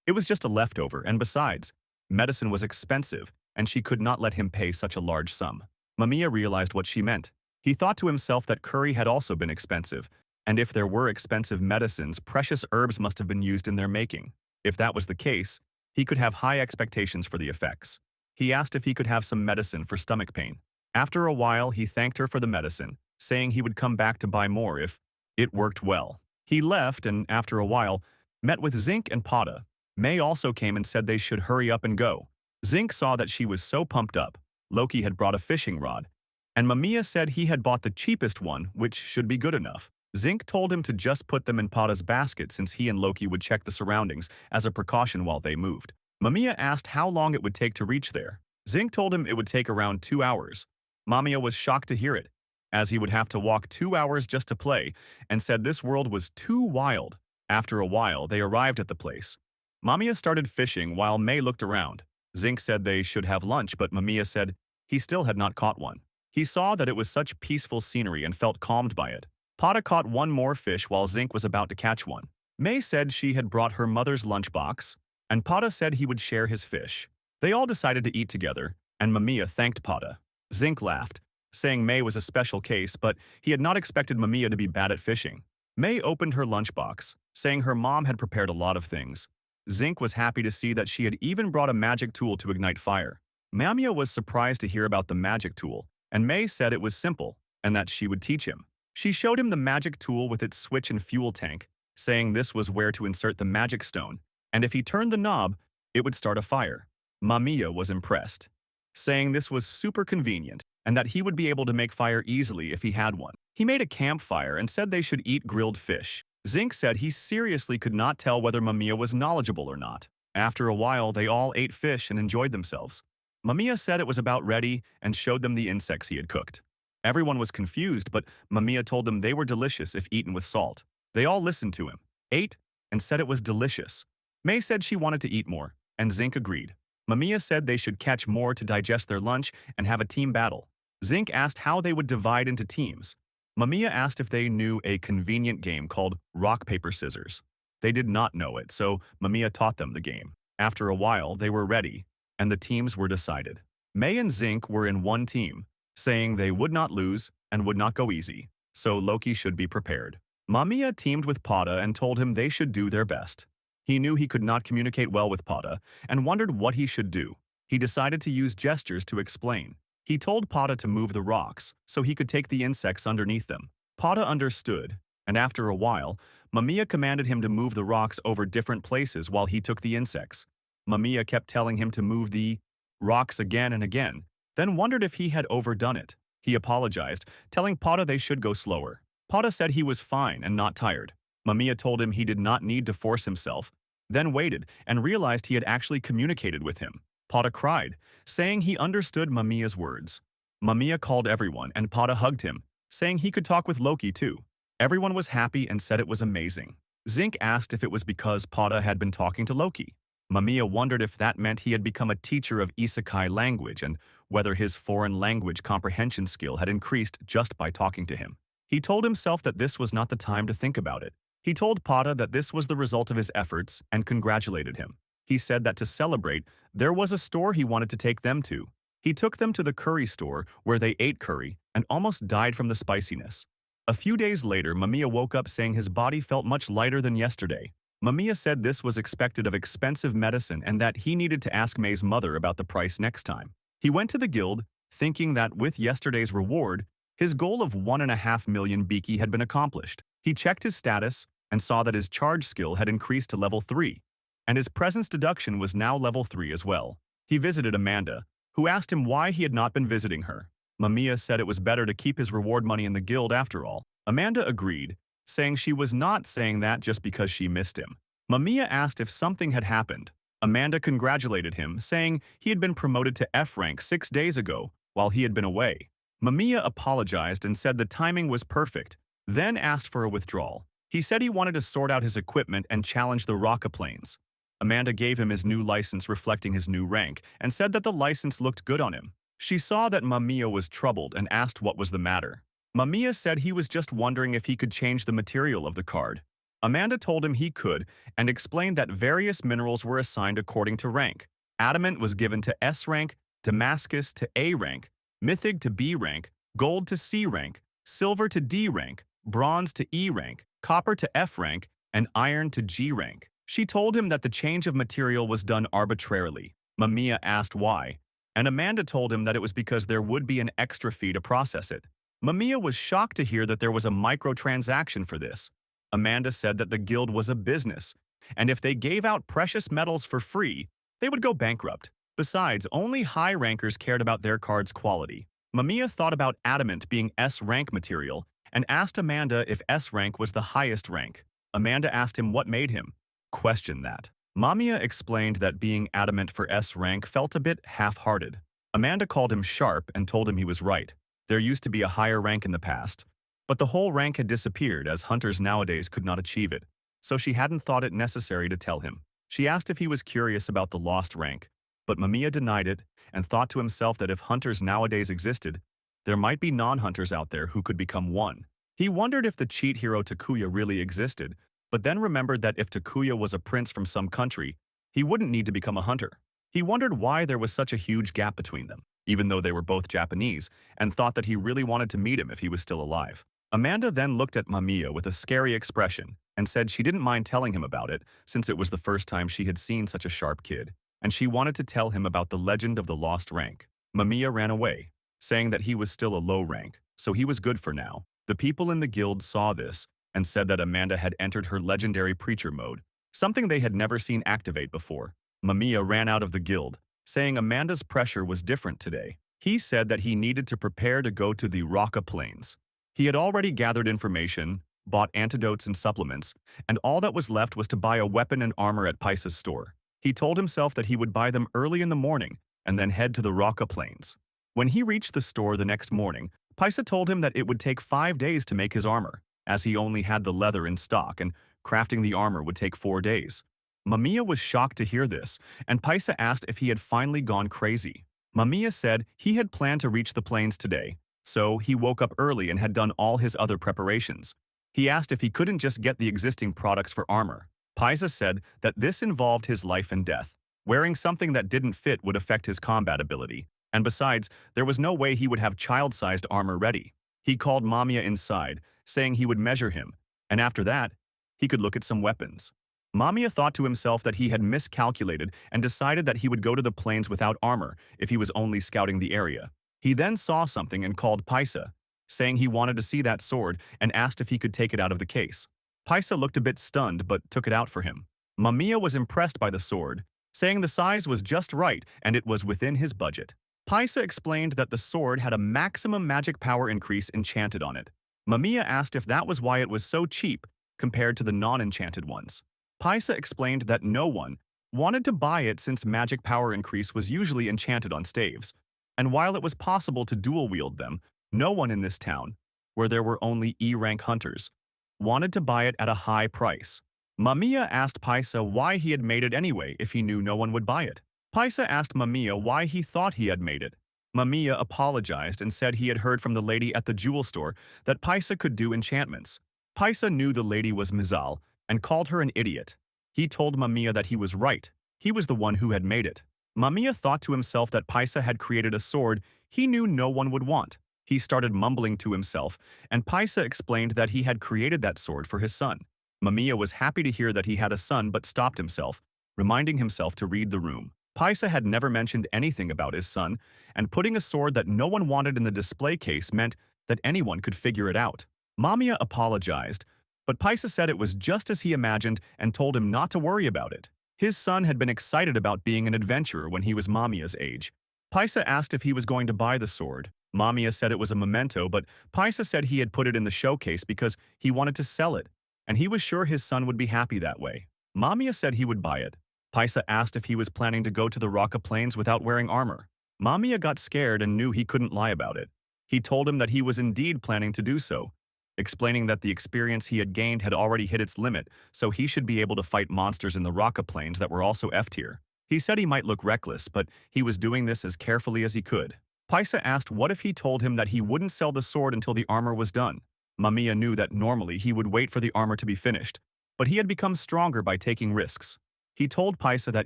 it was just a leftover, and besides, medicine was expensive, and she could not let him pay such a large sum. Mamiya realized what she meant. He thought to himself that curry had also been expensive, and if there were expensive medicines, precious herbs must have been used in their making. If that was the case, he could have high expectations for the effects. He asked if he could have some medicine for stomach pain. After a while, he thanked her for the medicine, saying he would come back to buy more if it worked well. He left and, after a while, met with Zinc and Pada. May also came and said they should hurry up and go. Zinc saw that she was so pumped up. Loki had brought a fishing rod, and Mamiya said he had bought the cheapest one, which should be good enough. Zinc told him to just put them in Pada's basket since he and Loki would check the surroundings as a precaution while they moved. Mamiya asked how long it would take to reach there. Zinc told him it would take around 2 hours. Mamiya was shocked to hear it, as he would have to walk 2 hours just to play, and said this world was too wild. After a while, they arrived at the place. Mamiya started fishing while May looked around. Zinc said they should have lunch, but Mamiya said he still had not caught one. He saw that it was such peaceful scenery and felt calmed by it. Pada caught one more fish while Zinc was about to catch one. May said she had brought her mother's lunchbox, and Pada said he would share his fish. They all decided to eat together, and Mamiya thanked Pada. Zinc laughed, saying May was a special case, but he had not expected Mamiya to be bad at fishing. May opened her lunchbox, saying her mom had prepared a lot of things. Zinc was happy to see that she had even brought a magic tool to ignite fire. Mamiya was surprised to hear about the magic tool, and May said it was simple, and that she would teach him. She showed him the magic tool with its switch and fuel tank, saying this was where to insert the magic stone, and if he turned the knob, it would start a fire. Mamiya was impressed, saying this was super convenient and that he would be able to make fire easily if he had one. He made a campfire and said they should eat grilled fish. Zinc said he seriously could not tell whether Mamiya was knowledgeable or not. After a while, they all ate fish and enjoyed themselves. Mamiya said it was about ready and showed them the insects he had cooked. Everyone was confused, but Mamiya told them they were delicious if eaten with salt. They all listened to him, ate, and said it was delicious. May said she wanted to eat more, and Zinc agreed. Mamiya said they should catch more to digest their lunch and have a team battle. Zinc asked how they would divide into teams. Mamiya asked if they knew a convenient game called rock, paper, scissors. They did not know it, so Mamiya taught them the game. After a while, they were ready, and the teams were decided. May and Zinc were in one team, saying they would not lose and would not go easy, so Loki should be prepared. Mamiya teamed with Pada and told him they should do their best. He knew he could not communicate well with Pada and wondered what he should do. He decided to use gestures to explain. He told Pada to move the rocks so he could take the insects underneath them. Pada understood, and after a while, Mamiya commanded him to move the rocks over different places while he took the insects. Mamiya kept telling him to move the rocks again and again, then wondered if he had overdone it. He apologized, telling Pada they should go slower. Pada said he was fine and not tired. Mamiya told him he did not need to force himself, then waited and realized he had actually communicated with him. Pada cried, saying he understood Mamiya's words. Mamiya called everyone and Pada hugged him, saying he could talk with Loki too. Everyone was happy and said it was amazing. Zinc asked if it was because Pada had been talking to Loki. Mamiya wondered if that meant he had become a teacher of isekai language and whether his foreign language comprehension skill had increased just by talking to him. He told himself that this was not the time to think about it. He told Pada that this was the result of his efforts and congratulated him. He said that to celebrate, there was a store he wanted to take them to. He took them to the curry store where they ate curry and almost died from the spiciness. A few days later, Mamiya woke up saying his body felt much lighter than yesterday. Mamiya said this was expected of expensive medicine and that he needed to ask May's mother about the price next time. He went to the guild, thinking that with yesterday's reward, his goal of 1.5 million Biki had been accomplished. He checked his status and saw that his charge skill had increased to level 3, and his presence deduction was now level 3 as well. He visited Amanda, who asked him why he had not been visiting her. Mamiya said it was better to keep his reward money in the guild after all. Amanda agreed, saying she was not saying that just because she missed him. Mamiya asked if something had happened. Amanda congratulated him, saying he had been promoted to F rank 6 days ago while he had been away. Mamiya apologized and said the timing was perfect, then asked for a withdrawal. He said he wanted to sort out his equipment and challenge the Rockaplanes. Amanda gave him his new license reflecting his new rank and said that the license looked good on him. She saw that Mamiya was troubled and asked what was the matter. Mamiya said he was just wondering if he could change the material of the card. Amanda told him he could and explained that various minerals were assigned according to rank. Adamant was given to S rank, Damascus to A rank, Mythic to B rank, Gold to C rank, Silver to D rank, Bronze to E rank, Copper to F rank, and Iron to G rank. She told him that the change of material was done arbitrarily. Mamiya asked why, and Amanda told him that it was because there would be an extra fee to process it. Mamiya was shocked to hear that there was a microtransaction for this. Amanda said that the guild was a business, and if they gave out precious metals for free, they would go bankrupt. Besides, only high rankers cared about their card's quality. Mamiya thought about adamant being S rank material and asked Amanda if S rank was the highest rank. Amanda asked him what made him question that. Mamiya explained that being adamant for S rank felt a bit half-hearted. Amanda called him sharp and told him he was right. There used to be a higher rank in the past, but the whole rank had disappeared as hunters nowadays could not achieve it, so she hadn't thought it necessary to tell him. She asked if he was curious about the lost rank, but Mamiya denied it and thought to himself that if hunters nowadays existed, there might be non-hunters out there who could become one. He wondered if the cheat hero Takuya really existed, but then remembered that if Takuya was a prince from some country, he wouldn't need to become a hunter. He wondered why there was such a huge gap between them, even though they were both Japanese, and thought that he really wanted to meet him if he was still alive. Amanda then looked at Mamiya with a scary expression and said she didn't mind telling him about it since it was the first time she had seen such a sharp kid, and she wanted to tell him about the legend of the lost rank. Mamiya ran away, saying that he was still a low rank, so he was good for now. The people in the guild saw this and said that Amanda had entered her legendary preacher mode, something they had never seen activate before. Mamiya ran out of the guild, saying Amanda's pressure was different today. He said that he needed to prepare to go to the Raka Plains. He had already gathered information, bought antidotes and supplements, and all that was left was to buy a weapon and armor at Paisa's store. He told himself that he would buy them early in the morning and then head to the Raka Plains. When he reached the store the next morning, Paisa told him that it would take 5 days to make his armor, as he only had the leather in stock and crafting the armor would take 4 days. Mamiya was shocked to hear this, and Paisa asked if he had finally gone crazy. Mamiya said he had planned to reach the plains today, so he woke up early and had done all his other preparations. He asked if he couldn't just get the existing products for armor. Paisa said that this involved his life and death. Wearing something that didn't fit would affect his combat ability, and besides, there was no way he would have child-sized armor ready. He called Mamiya inside, saying he would measure him, and after that, he could look at some weapons. Mamiya thought to himself that he had miscalculated and decided that he would go to the plains without armor if he was only scouting the area. He then saw something and called Paisa, saying he wanted to see that sword and asked if he could take it out of the case. Paisa looked a bit stunned but took it out for him. Mamiya was impressed by the sword, saying the size was just right and it was within his budget. Paisa explained that the sword had a maximum magic power increase enchanted on it. Mamiya asked if that was why it was so cheap compared to the non-enchanted ones. Paisa explained that no one wanted to buy it since magic power increase was usually enchanted on staves, and while it was possible to dual-wield them, no one in this town, where there were only E-rank hunters, wanted to buy it at a high price. Mamiya asked Paisa why he had made it anyway if he knew no one would buy it. Paisa asked Mamiya why he thought he had made it. Mamiya apologized and said he had heard from the lady at the jewel store that Paisa could do enchantments. Paisa knew the lady was Mizal and called her an idiot. He told Mamiya that he was right. He was the one who had made it. Mamiya thought to himself that Paisa had created a sword he knew no one would want. He started mumbling to himself, and Paisa explained that he had created that sword for his son. Mamiya was happy to hear that he had a son but stopped himself, reminding himself to read the room. Paisa had never mentioned anything about his son, and putting a sword that no one wanted in the display case meant that anyone could figure it out. Mamiya apologized, but Paisa said it was just as he imagined and told him not to worry about it. His son had been excited about being an adventurer when he was Mamiya's age. Paisa asked if he was going to buy the sword. Mamiya said it was a memento, but Paisa said he had put it in the showcase because he wanted to sell it, and he was sure his son would be happy that way. Mamiya said he would buy it. Paisa asked if he was planning to go to the Raka Plains without wearing armor. Mamiya got scared and knew he couldn't lie about it. He told him that he was indeed planning to do so, explaining that the experience he had gained had already hit its limit, so he should be able to fight monsters in the Raka Plains that were also F-tier. He said he might look reckless, but he was doing this as carefully as he could. Paisa asked what if he told him that he wouldn't sell the sword until the armor was done. Mamiya knew that normally he would wait for the armor to be finished, but he had become stronger by taking risks. He told Paisa that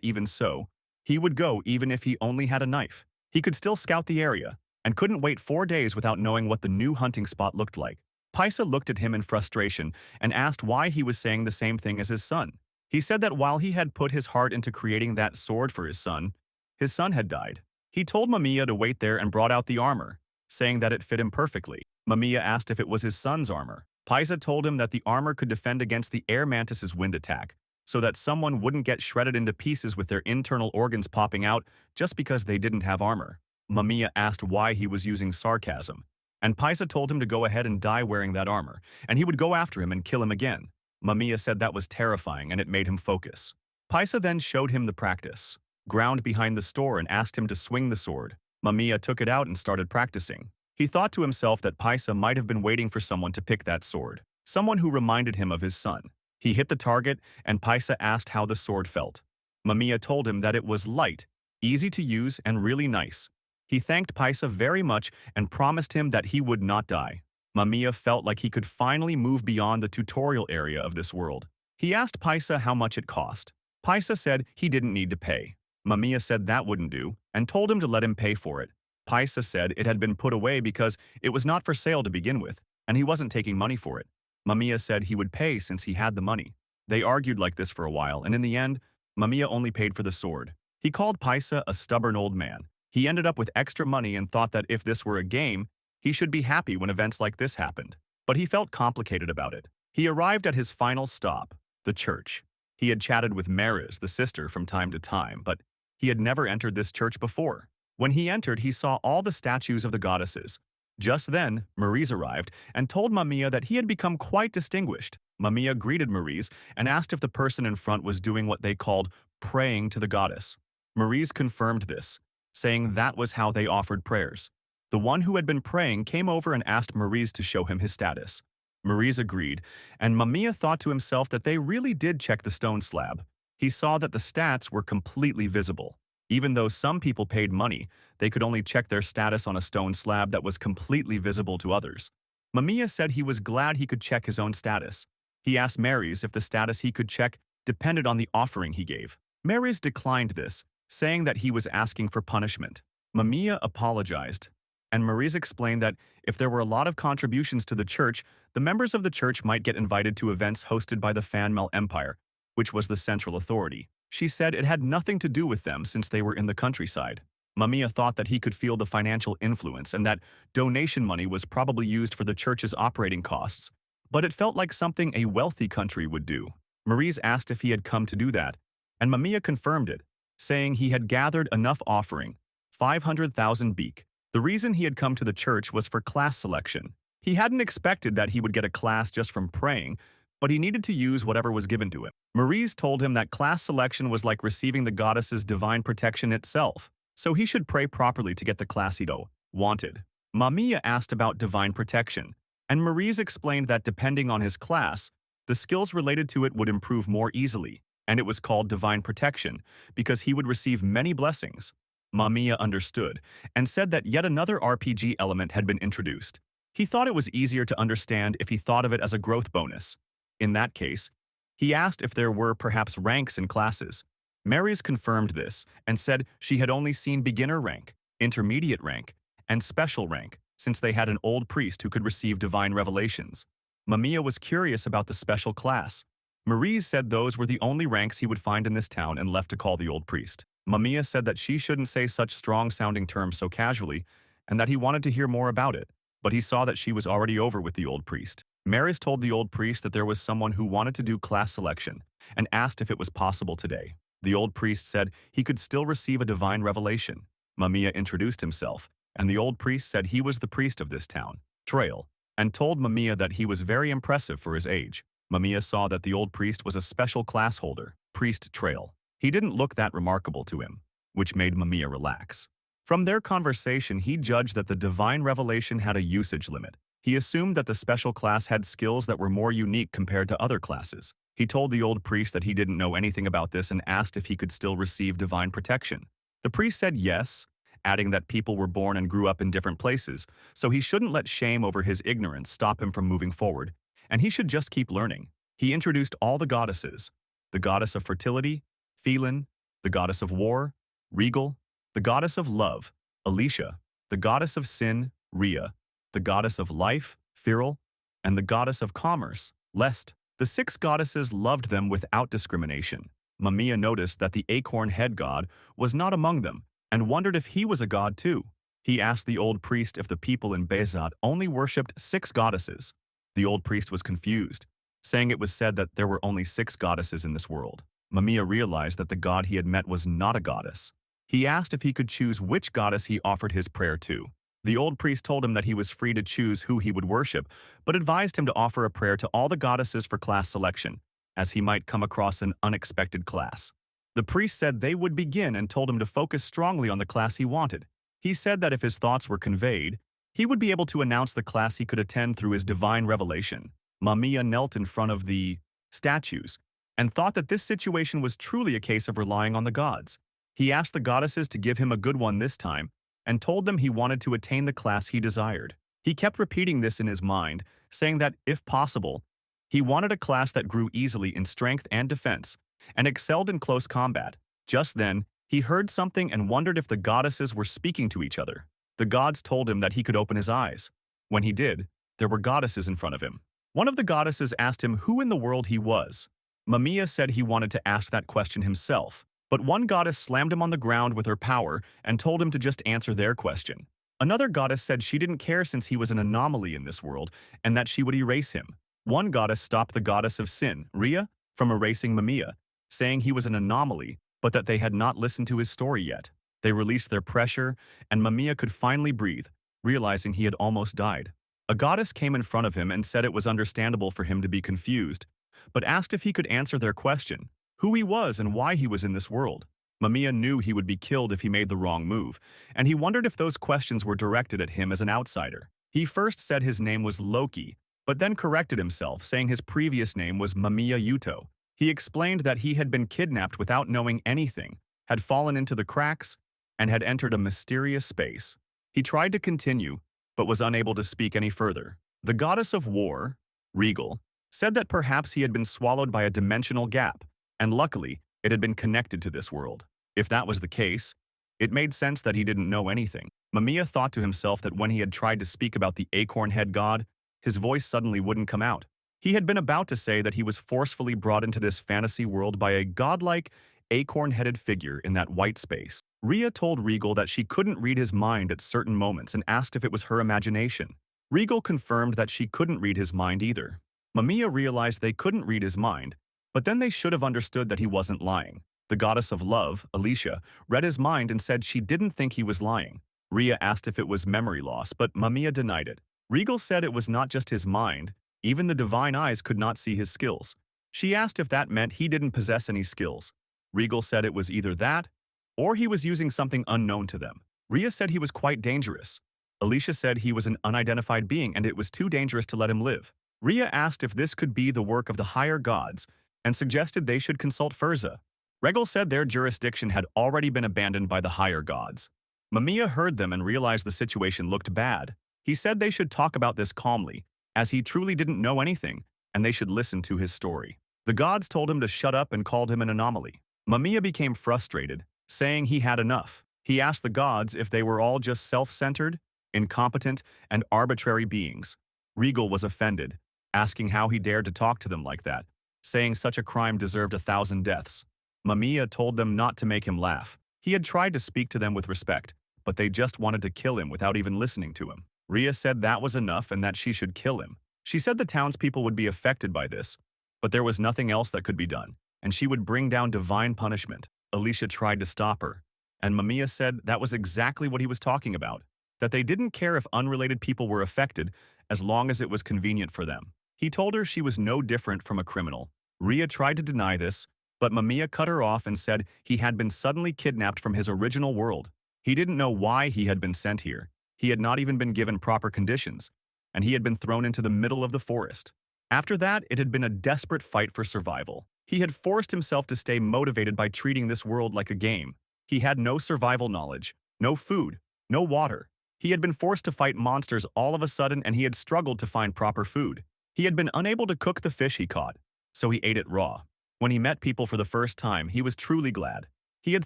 even so, he would go even if he only had a knife. He could still scout the area, and couldn't wait 4 days without knowing what the new hunting spot looked like. Paisa looked at him in frustration and asked why he was saying the same thing as his son. He said that while he had put his heart into creating that sword for his son had died. He told Mamiya to wait there and brought out the armor, saying that it fit him perfectly. Mamiya asked if it was his son's armor. Paisa told him that the armor could defend against the air mantis's wind attack, so that someone wouldn't get shredded into pieces with their internal organs popping out just because they didn't have armor. Mamiya asked why he was using sarcasm, and Paisa told him to go ahead and die wearing that armor, and he would go after him and kill him again. Mamiya said that was terrifying and it made him focus. Paisa then showed him the practice ground behind the store and asked him to swing the sword. Mamiya took it out and started practicing. He thought to himself that Paisa might have been waiting for someone to pick that sword, someone who reminded him of his son. He hit the target, and Paisa asked how the sword felt. Mamiya told him that it was light, easy to use, and really nice. He thanked Paisa very much and promised him that he would not die. Mamiya felt like he could finally move beyond the tutorial area of this world. He asked Paisa how much it cost. Paisa said he didn't need to pay. Mamiya said that wouldn't do, and told him to let him pay for it. Paisa said it had been put away because it was not for sale to begin with, and he wasn't taking money for it. Mamiya said he would pay since he had the money. They argued like this for a while, and in the end, Mamiya only paid for the sword. He called Paisa a stubborn old man. He ended up with extra money and thought that if this were a game, he should be happy when events like this happened. but he felt complicated about it. He arrived at his final stop, the church. He had chatted with Maris, the sister, from time to time, but he had never entered this church before. When he entered, he saw all the statues of the goddesses. Just then, Maurice arrived and told Mamiya that he had become quite distinguished. Mamiya greeted Maurice and asked if the person in front was doing what they called praying to the goddess. Maurice confirmed this, saying that was how they offered prayers. The one who had been praying came over and asked Maurice to show him his status. Maurice agreed, and Mamiya thought to himself that they really did check the stone slab. He saw that the stats were completely visible. Even though some people paid money, they could only check their status on a stone slab that was completely visible to others. Mamiya said he was glad he could check his own status. He asked Maurice if the status he could check depended on the offering he gave. Maurice declined this, saying that he was asking for punishment. Mamiya apologized, and Maurice explained that if there were a lot of contributions to the church, the members of the church might get invited to events hosted by the Fanmel Empire, which was the central authority. She said it had nothing to do with them since they were in the countryside. Mamiya thought that he could feel the financial influence and that donation money was probably used for the church's operating costs, but it felt like something a wealthy country would do. Maurice asked if he had come to do that, and Mamiya confirmed it, saying he had gathered enough offering, 500,000 beak. The reason he had come to the church was for class selection. He hadn't expected that he would get a class just from praying, but he needed to use whatever was given to him. Maurice told him that class selection was like receiving the goddess's divine protection itself, so he should pray properly to get the class he wanted. Mamiya asked about divine protection, and Maurice explained that depending on his class, the skills related to it would improve more easily, and it was called divine protection because he would receive many blessings. Mamiya understood and said that yet another RPG element had been introduced. He thought it was easier to understand if he thought of it as a growth bonus. In that case, he asked if there were perhaps ranks in classes. Maurice confirmed this and said she had only seen beginner rank, intermediate rank, and special rank since they had an old priest who could receive divine revelations. Mamiya was curious about the special class. Maurice said those were the only ranks he would find in this town and left to call the old priest. Mamiya said that she shouldn't say such strong-sounding terms so casually and that he wanted to hear more about it, but he saw that she was already over with the old priest. Maurice told the old priest that there was someone who wanted to do class selection and asked if it was possible today. The old priest said he could still receive a divine revelation. Mamiya introduced himself, and the old priest said he was the priest of this town, Trail, and told Mamiya that he was very impressive for his age. Mamiya saw that the old priest was a special class holder, Priest Trail. He didn't look that remarkable to him, which made Mamiya relax. From their conversation, he judged that the divine revelation had a usage limit. He assumed that the special class had skills that were more unique compared to other classes. He told the old priest that he didn't know anything about this and asked if he could still receive divine protection. The priest said yes, adding that people were born and grew up in different places, so he shouldn't let shame over his ignorance stop him from moving forward, and he should just keep learning. He introduced all the goddesses: the goddess of fertility, Phelan, the goddess of war, Regal, the goddess of love, Alicia, the goddess of sin, Rhea, the goddess of life, Firil, and the goddess of commerce, Lest. The 6 goddesses loved them without discrimination. Mamiya noticed that the acorn head god was not among them and wondered if he was a god too. He asked the old priest if the people in Bezat only worshipped 6 goddesses. The old priest was confused, saying it was said that there were only 6 goddesses in this world. Mamiya realized that the god he had met was not a goddess. He asked if he could choose which goddess he offered his prayer to. The old priest told him that he was free to choose who he would worship, but advised him to offer a prayer to all the goddesses for class selection, as he might come across an unexpected class. The priest said they would begin and told him to focus strongly on the class he wanted. He said that if his thoughts were conveyed, he would be able to announce the class he could attend through his divine revelation. Mamiya knelt in front of the statues and thought that this situation was truly a case of relying on the gods. He asked the goddesses to give him a good one this time, and told them he wanted to attain the class he desired. He kept repeating this in his mind, saying that, if possible, he wanted a class that grew easily in strength and defense, and excelled in close combat. Just then, he heard something and wondered if the goddesses were speaking to each other. The gods told him that he could open his eyes. When he did, there were goddesses in front of him. One of the goddesses asked him who in the world he was. Mamiya said he wanted to ask that question himself, but one goddess slammed him on the ground with her power and told him to just answer their question. Another goddess said she didn't care since he was an anomaly in this world and that she would erase him. One goddess stopped the goddess of sin, Rhea, from erasing Mamiya, saying he was an anomaly, but that they had not listened to his story yet. They released their pressure, and Mamiya could finally breathe, realizing he had almost died. A goddess came in front of him and said it was understandable for him to be confused, but asked if he could answer their question, who he was and why he was in this world. Mamiya knew he would be killed if he made the wrong move, and he wondered if those questions were directed at him as an outsider. He first said his name was Loki, but then corrected himself, saying his previous name was Mamiya Yuto. He explained that he had been kidnapped without knowing anything, had fallen into the cracks, and had entered a mysterious space. He tried to continue, but was unable to speak any further. The goddess of war, Regal, said that perhaps he had been swallowed by a dimensional gap, and luckily, it had been connected to this world. If that was the case, it made sense that he didn't know anything. Mamiya thought to himself that when he had tried to speak about the acorn head god, his voice suddenly wouldn't come out. He had been about to say that he was forcefully brought into this fantasy world by a godlike, acorn-headed figure in that white space. Rhea told Regal that she couldn't read his mind at certain moments and asked if it was her imagination. Regal confirmed that she couldn't read his mind either. Mamiya realized they couldn't read his mind, but then they should have understood that he wasn't lying. The goddess of love, Alicia, read his mind and said she didn't think he was lying. Rhea asked if it was memory loss, but Mamiya denied it. Regal said it was not just his mind, even the divine eyes could not see his skills. She asked if that meant he didn't possess any skills. Regal said it was either that, or he was using something unknown to them. Rhea said he was quite dangerous. Alicia said he was an unidentified being and it was too dangerous to let him live. Rhea asked if this could be the work of the higher gods and suggested they should consult Furza. Regal said their jurisdiction had already been abandoned by the higher gods. Mamiya heard them and realized the situation looked bad. He said they should talk about this calmly, as he truly didn't know anything, and they should listen to his story. The gods told him to shut up and called him an anomaly. Mamiya became frustrated, saying he had enough. He asked the gods if they were all just self-centered, incompetent, and arbitrary beings. Regal was offended, asking how he dared to talk to them like that, saying such a crime deserved 1,000 deaths. Mamiya told them not to make him laugh. He had tried to speak to them with respect, but they just wanted to kill him without even listening to him. Rhea said that was enough and that she should kill him. She said the townspeople would be affected by this, but there was nothing else that could be done, and she would bring down divine punishment. Alicia tried to stop her, and Mamiya said that was exactly what he was talking about, that they didn't care if unrelated people were affected as long as it was convenient for them. He told her she was no different from a criminal. Rhea tried to deny this, but Mamiya cut her off and said he had been suddenly kidnapped from his original world. He didn't know why he had been sent here. He had not even been given proper conditions, and he had been thrown into the middle of the forest. After that, it had been a desperate fight for survival. He had forced himself to stay motivated by treating this world like a game. He had no survival knowledge, no food, no water. He had been forced to fight monsters all of a sudden, and he had struggled to find proper food. He had been unable to cook the fish he caught, so he ate it raw. When he met people for the first time, he was truly glad. He had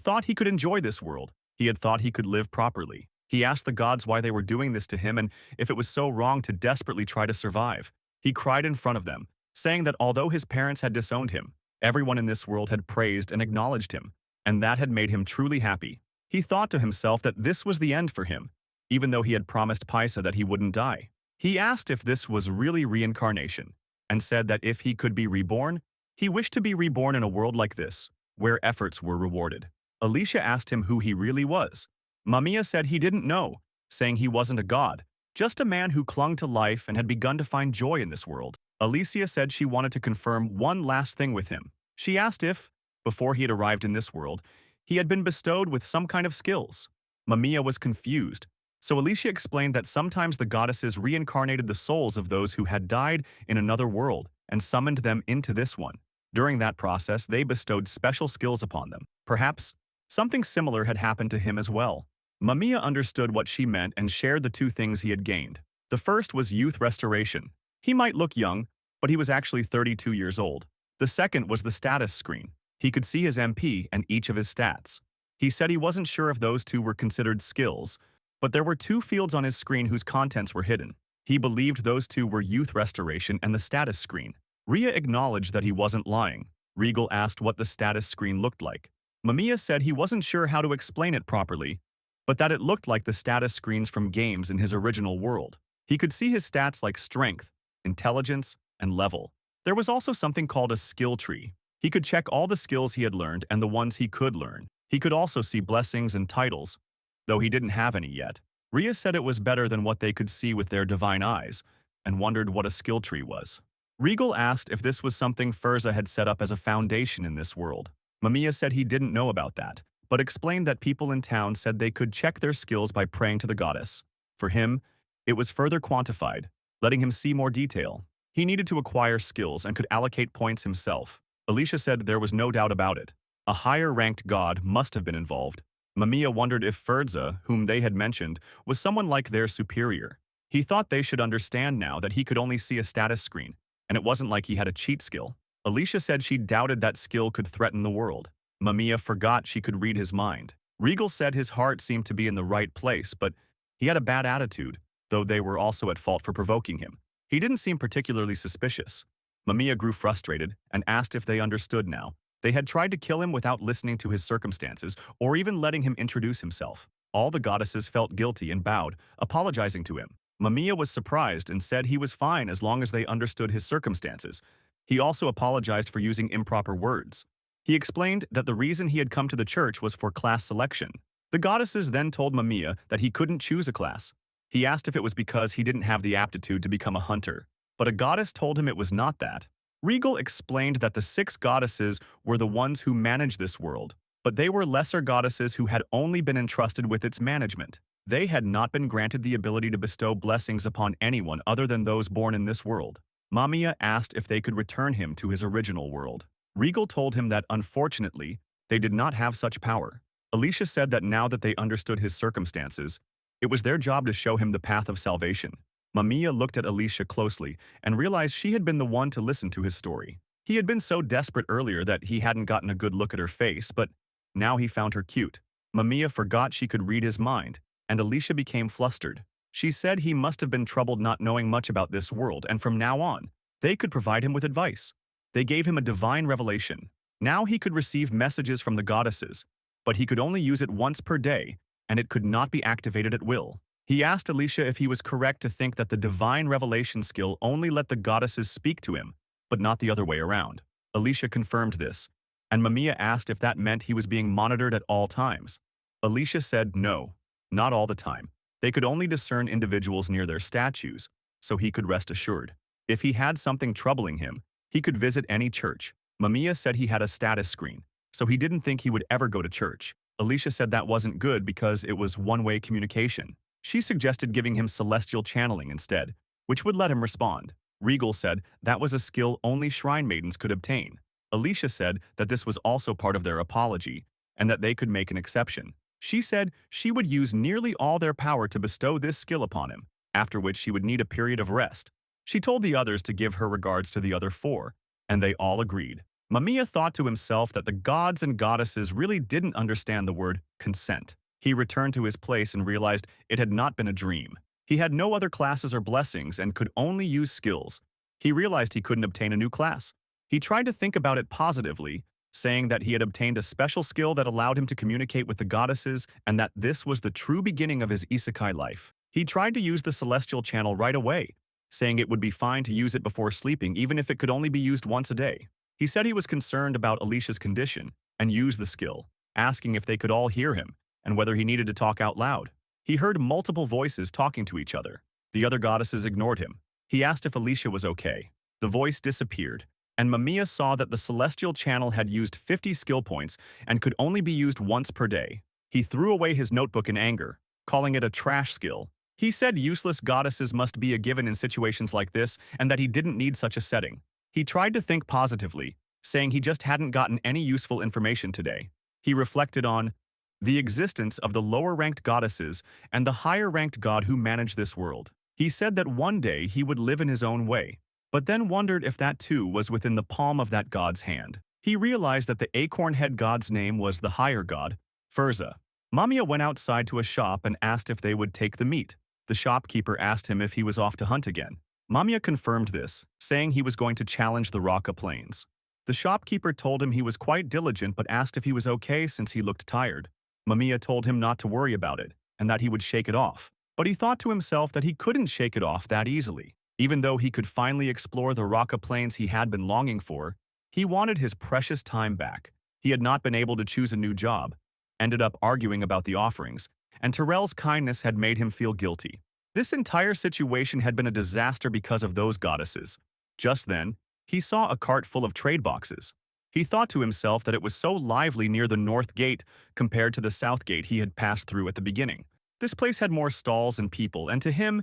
thought he could enjoy this world. He had thought he could live properly. He asked the gods why they were doing this to him and if it was so wrong to desperately try to survive. He cried in front of them, saying that although his parents had disowned him, everyone in this world had praised and acknowledged him, and that had made him truly happy. He thought to himself that this was the end for him, even though he had promised Paisa that he wouldn't die. He asked if this was really reincarnation, and said that if he could be reborn, he wished to be reborn in a world like this, where efforts were rewarded. Alicia asked him who he really was. Mamiya said he didn't know, saying he wasn't a god, just a man who clung to life and had begun to find joy in this world. Alicia said she wanted to confirm one last thing with him. She asked if, before he had arrived in this world, he had been bestowed with some kind of skills. Mamiya was confused, so Alicia explained that sometimes the goddesses reincarnated the souls of those who had died in another world and summoned them into this one. During that process, they bestowed special skills upon them. Perhaps something similar had happened to him as well. Mamiya understood what she meant and shared the two things he had gained. The first was youth restoration. He might look young, but he was actually 32 years old. The second was the status screen. He could see his MP and each of his stats. He said he wasn't sure if those two were considered skills, but there were two fields on his screen whose contents were hidden. He believed those two were youth restoration and the status screen. Rhea acknowledged that he wasn't lying. Regal asked what the status screen looked like. Mamiya said he wasn't sure how to explain it properly, but that it looked like the status screens from games in his original world. He could see his stats like strength, intelligence, and level. There was also something called a skill tree. He could check all the skills he had learned and the ones he could learn. He could also see blessings and titles, though he didn't have any yet. Ria said it was better than what they could see with their divine eyes, and wondered what a skill tree was. Regal asked if this was something Furza had set up as a foundation in this world. Mamiya said he didn't know about that, but explained that people in town said they could check their skills by praying to the goddess. For him, it was further quantified, letting him see more detail. He needed to acquire skills and could allocate points himself. Alicia said there was no doubt about it. A higher-ranked god must have been involved. Mamiya wondered if Furza, whom they had mentioned, was someone like their superior. He thought they should understand now that he could only see a status screen, and it wasn't like he had a cheat skill. Alicia said she doubted that skill could threaten the world. Mamiya forgot she could read his mind. Regal said his heart seemed to be in the right place, but he had a bad attitude, though they were also at fault for provoking him. He didn't seem particularly suspicious. Mamiya grew frustrated and asked if they understood now. They had tried to kill him without listening to his circumstances or even letting him introduce himself. All the goddesses felt guilty and bowed, apologizing to him. Mamiya was surprised and said he was fine as long as they understood his circumstances. He also apologized for using improper words. He explained that the reason he had come to the church was for class selection. The goddesses then told Mamiya that he couldn't choose a class. He asked if it was because he didn't have the aptitude to become a hunter, but a goddess told him it was not that. Regal explained that the 6 goddesses were the ones who managed this world, but they were lesser goddesses who had only been entrusted with its management. They had not been granted the ability to bestow blessings upon anyone other than those born in this world. Mamiya asked if they could return him to his original world. Regal told him that, unfortunately, they did not have such power. Alicia said that now that they understood his circumstances, it was their job to show him the path of salvation. Mamiya looked at Alicia closely and realized she had been the one to listen to his story. He had been so desperate earlier that he hadn't gotten a good look at her face, but now he found her cute. Mamiya forgot she could read his mind, and Alicia became flustered. She said he must have been troubled not knowing much about this world, and from now on, they could provide him with advice. They gave him a divine revelation. Now he could receive messages from the goddesses, but he could only use it once per day, and it could not be activated at will. He asked Alicia if he was correct to think that the divine revelation skill only let the goddesses speak to him, but not the other way around. Alicia confirmed this, and Mamiya asked if that meant he was being monitored at all times. Alicia said no, not all the time. They could only discern individuals near their statues, so he could rest assured. If he had something troubling him, he could visit any church. Mamiya said he had a status screen, so he didn't think he would ever go to church. Alicia said that wasn't good because it was one-way communication. She suggested giving him celestial channeling instead, which would let him respond. Regal said that was a skill only shrine maidens could obtain. Alicia said that this was also part of their apology, and that they could make an exception. She said she would use nearly all their power to bestow this skill upon him, after which she would need a period of rest. She told the others to give her regards to the other 4, and they all agreed. Mamiya thought to himself that the gods and goddesses really didn't understand the word consent. He returned to his place and realized it had not been a dream. He had no other classes or blessings and could only use skills. He realized he couldn't obtain a new class. He tried to think about it positively, saying that he had obtained a special skill that allowed him to communicate with the goddesses and that this was the true beginning of his isekai life. He tried to use the celestial channel right away, saying it would be fine to use it before sleeping even if it could only be used once a day. He said he was concerned about Alicia's condition and used the skill, asking if they could all hear him and whether he needed to talk out loud. He heard multiple voices talking to each other. The other goddesses ignored him. He asked if Alicia was okay. The voice disappeared, and Mamiya saw that the celestial channel had used 50 skill points and could only be used once per day. He threw away his notebook in anger, calling it a trash skill. He said useless goddesses must be a given in situations like this and that he didn't need such a setting. He tried to think positively, saying he just hadn't gotten any useful information today. He reflected on the existence of the lower-ranked goddesses and the higher-ranked god who managed this world. He said that one day he would live in his own way, but then wondered if that too was within the palm of that god's hand. He realized that the acorn-head god's name was the higher god, Furza. Mamiya went outside to a shop and asked if they would take the meat. The shopkeeper asked him if he was off to hunt again. Mamiya confirmed this, saying he was going to challenge the Raka Plains. The shopkeeper told him he was quite diligent but asked if he was okay since he looked tired. Mamiya told him not to worry about it and that he would shake it off. But he thought to himself that he couldn't shake it off that easily. Even though he could finally explore the Raka plains he had been longing for, he wanted his precious time back. He had not been able to choose a new job, ended up arguing about the offerings, and Terrell's kindness had made him feel guilty. This entire situation had been a disaster because of those goddesses. Just then, he saw a cart full of trade boxes. He thought to himself that it was so lively near the north gate compared to the south gate he had passed through at the beginning. This place had more stalls and people, and to him,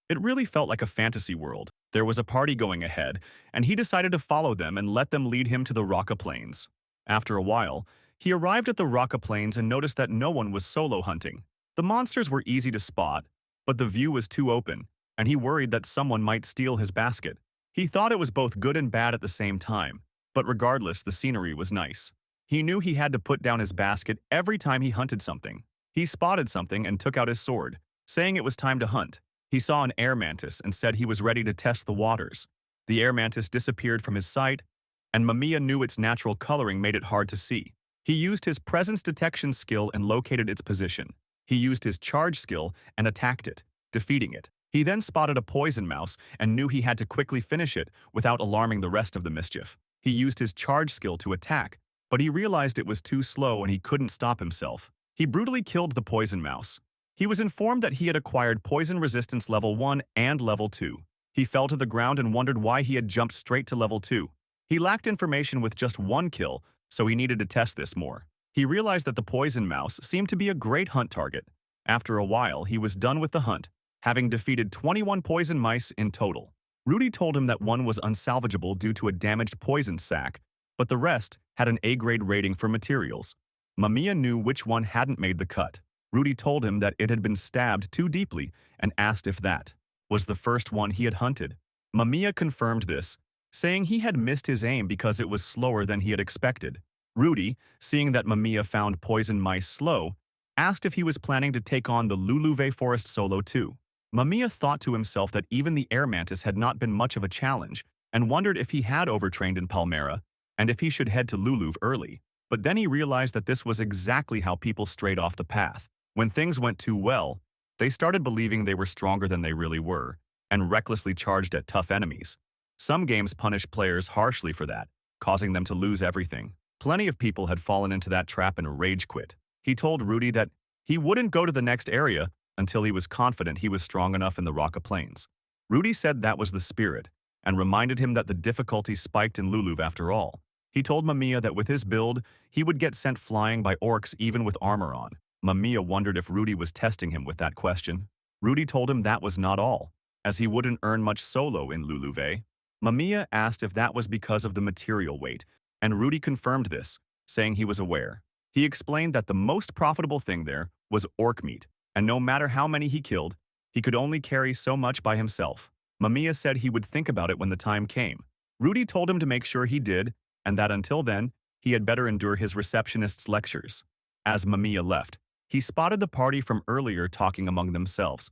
it really felt like a fantasy world. There was a party going ahead, and he decided to follow them and let them lead him to the Raka Plains. After a while, he arrived at the Raka Plains and noticed that no one was solo hunting. The monsters were easy to spot, but the view was too open, and he worried that someone might steal his basket. He thought it was both good and bad at the same time, but regardless, the scenery was nice. He knew he had to put down his basket every time he hunted something. He spotted something and took out his sword, saying it was time to hunt. He saw an air mantis and said he was ready to test the waters. The air mantis disappeared from his sight, and Mamiya knew its natural coloring made it hard to see. He used his presence detection skill and located its position. He used his charge skill and attacked it, defeating it. He then spotted a poison mouse and knew he had to quickly finish it without alarming the rest of the mischief. He used his charge skill to attack, but he realized it was too slow and he couldn't stop himself. He brutally killed the poison mouse. He was informed that he had acquired poison resistance level 1 and level 2. He fell to the ground and wondered why he had jumped straight to level 2. He lacked information with just one kill, so he needed to test this more. He realized that the poison mouse seemed to be a great hunt target. After a while, he was done with the hunt, having defeated 21 poison mice in total. Rudy told him that one was unsalvageable due to a damaged poison sac, but the rest had an A-grade rating for materials. Mamiya knew which one hadn't made the cut. Rudy told him that it had been stabbed too deeply and asked if that was the first one he had hunted. Mamiya confirmed this, saying he had missed his aim because it was slower than he had expected. Rudy, seeing that Mamiya found poison mice slow, asked if he was planning to take on the Luluve Forest solo too. Mamiya thought to himself that even the air mantis had not been much of a challenge and wondered if he had overtrained in Palmyra and if he should head to Luluve early. But then he realized that this was exactly how people strayed off the path. When things went too well, they started believing they were stronger than they really were and recklessly charged at tough enemies. Some games punish players harshly for that, causing them to lose everything. Plenty of people had fallen into that trap and rage quit. He told Rudy that he wouldn't go to the next area until he was confident he was strong enough in the Raka Plains. Rudy said that was the spirit and reminded him that the difficulty spiked in Luluve after all. He told Mamiya that with his build, he would get sent flying by orcs even with armor on. Mamiya wondered if Rudy was testing him with that question. Rudy told him that was not all, as he wouldn't earn much solo in Luluve. Mamiya asked if that was because of the material weight, and Rudy confirmed this, saying he was aware. He explained that the most profitable thing there was orc meat, and no matter how many he killed, he could only carry so much by himself. Mamiya said he would think about it when the time came. Rudy told him to make sure he did, and that until then, he had better endure his receptionist's lectures. As Mamiya left, he spotted the party from earlier talking among themselves,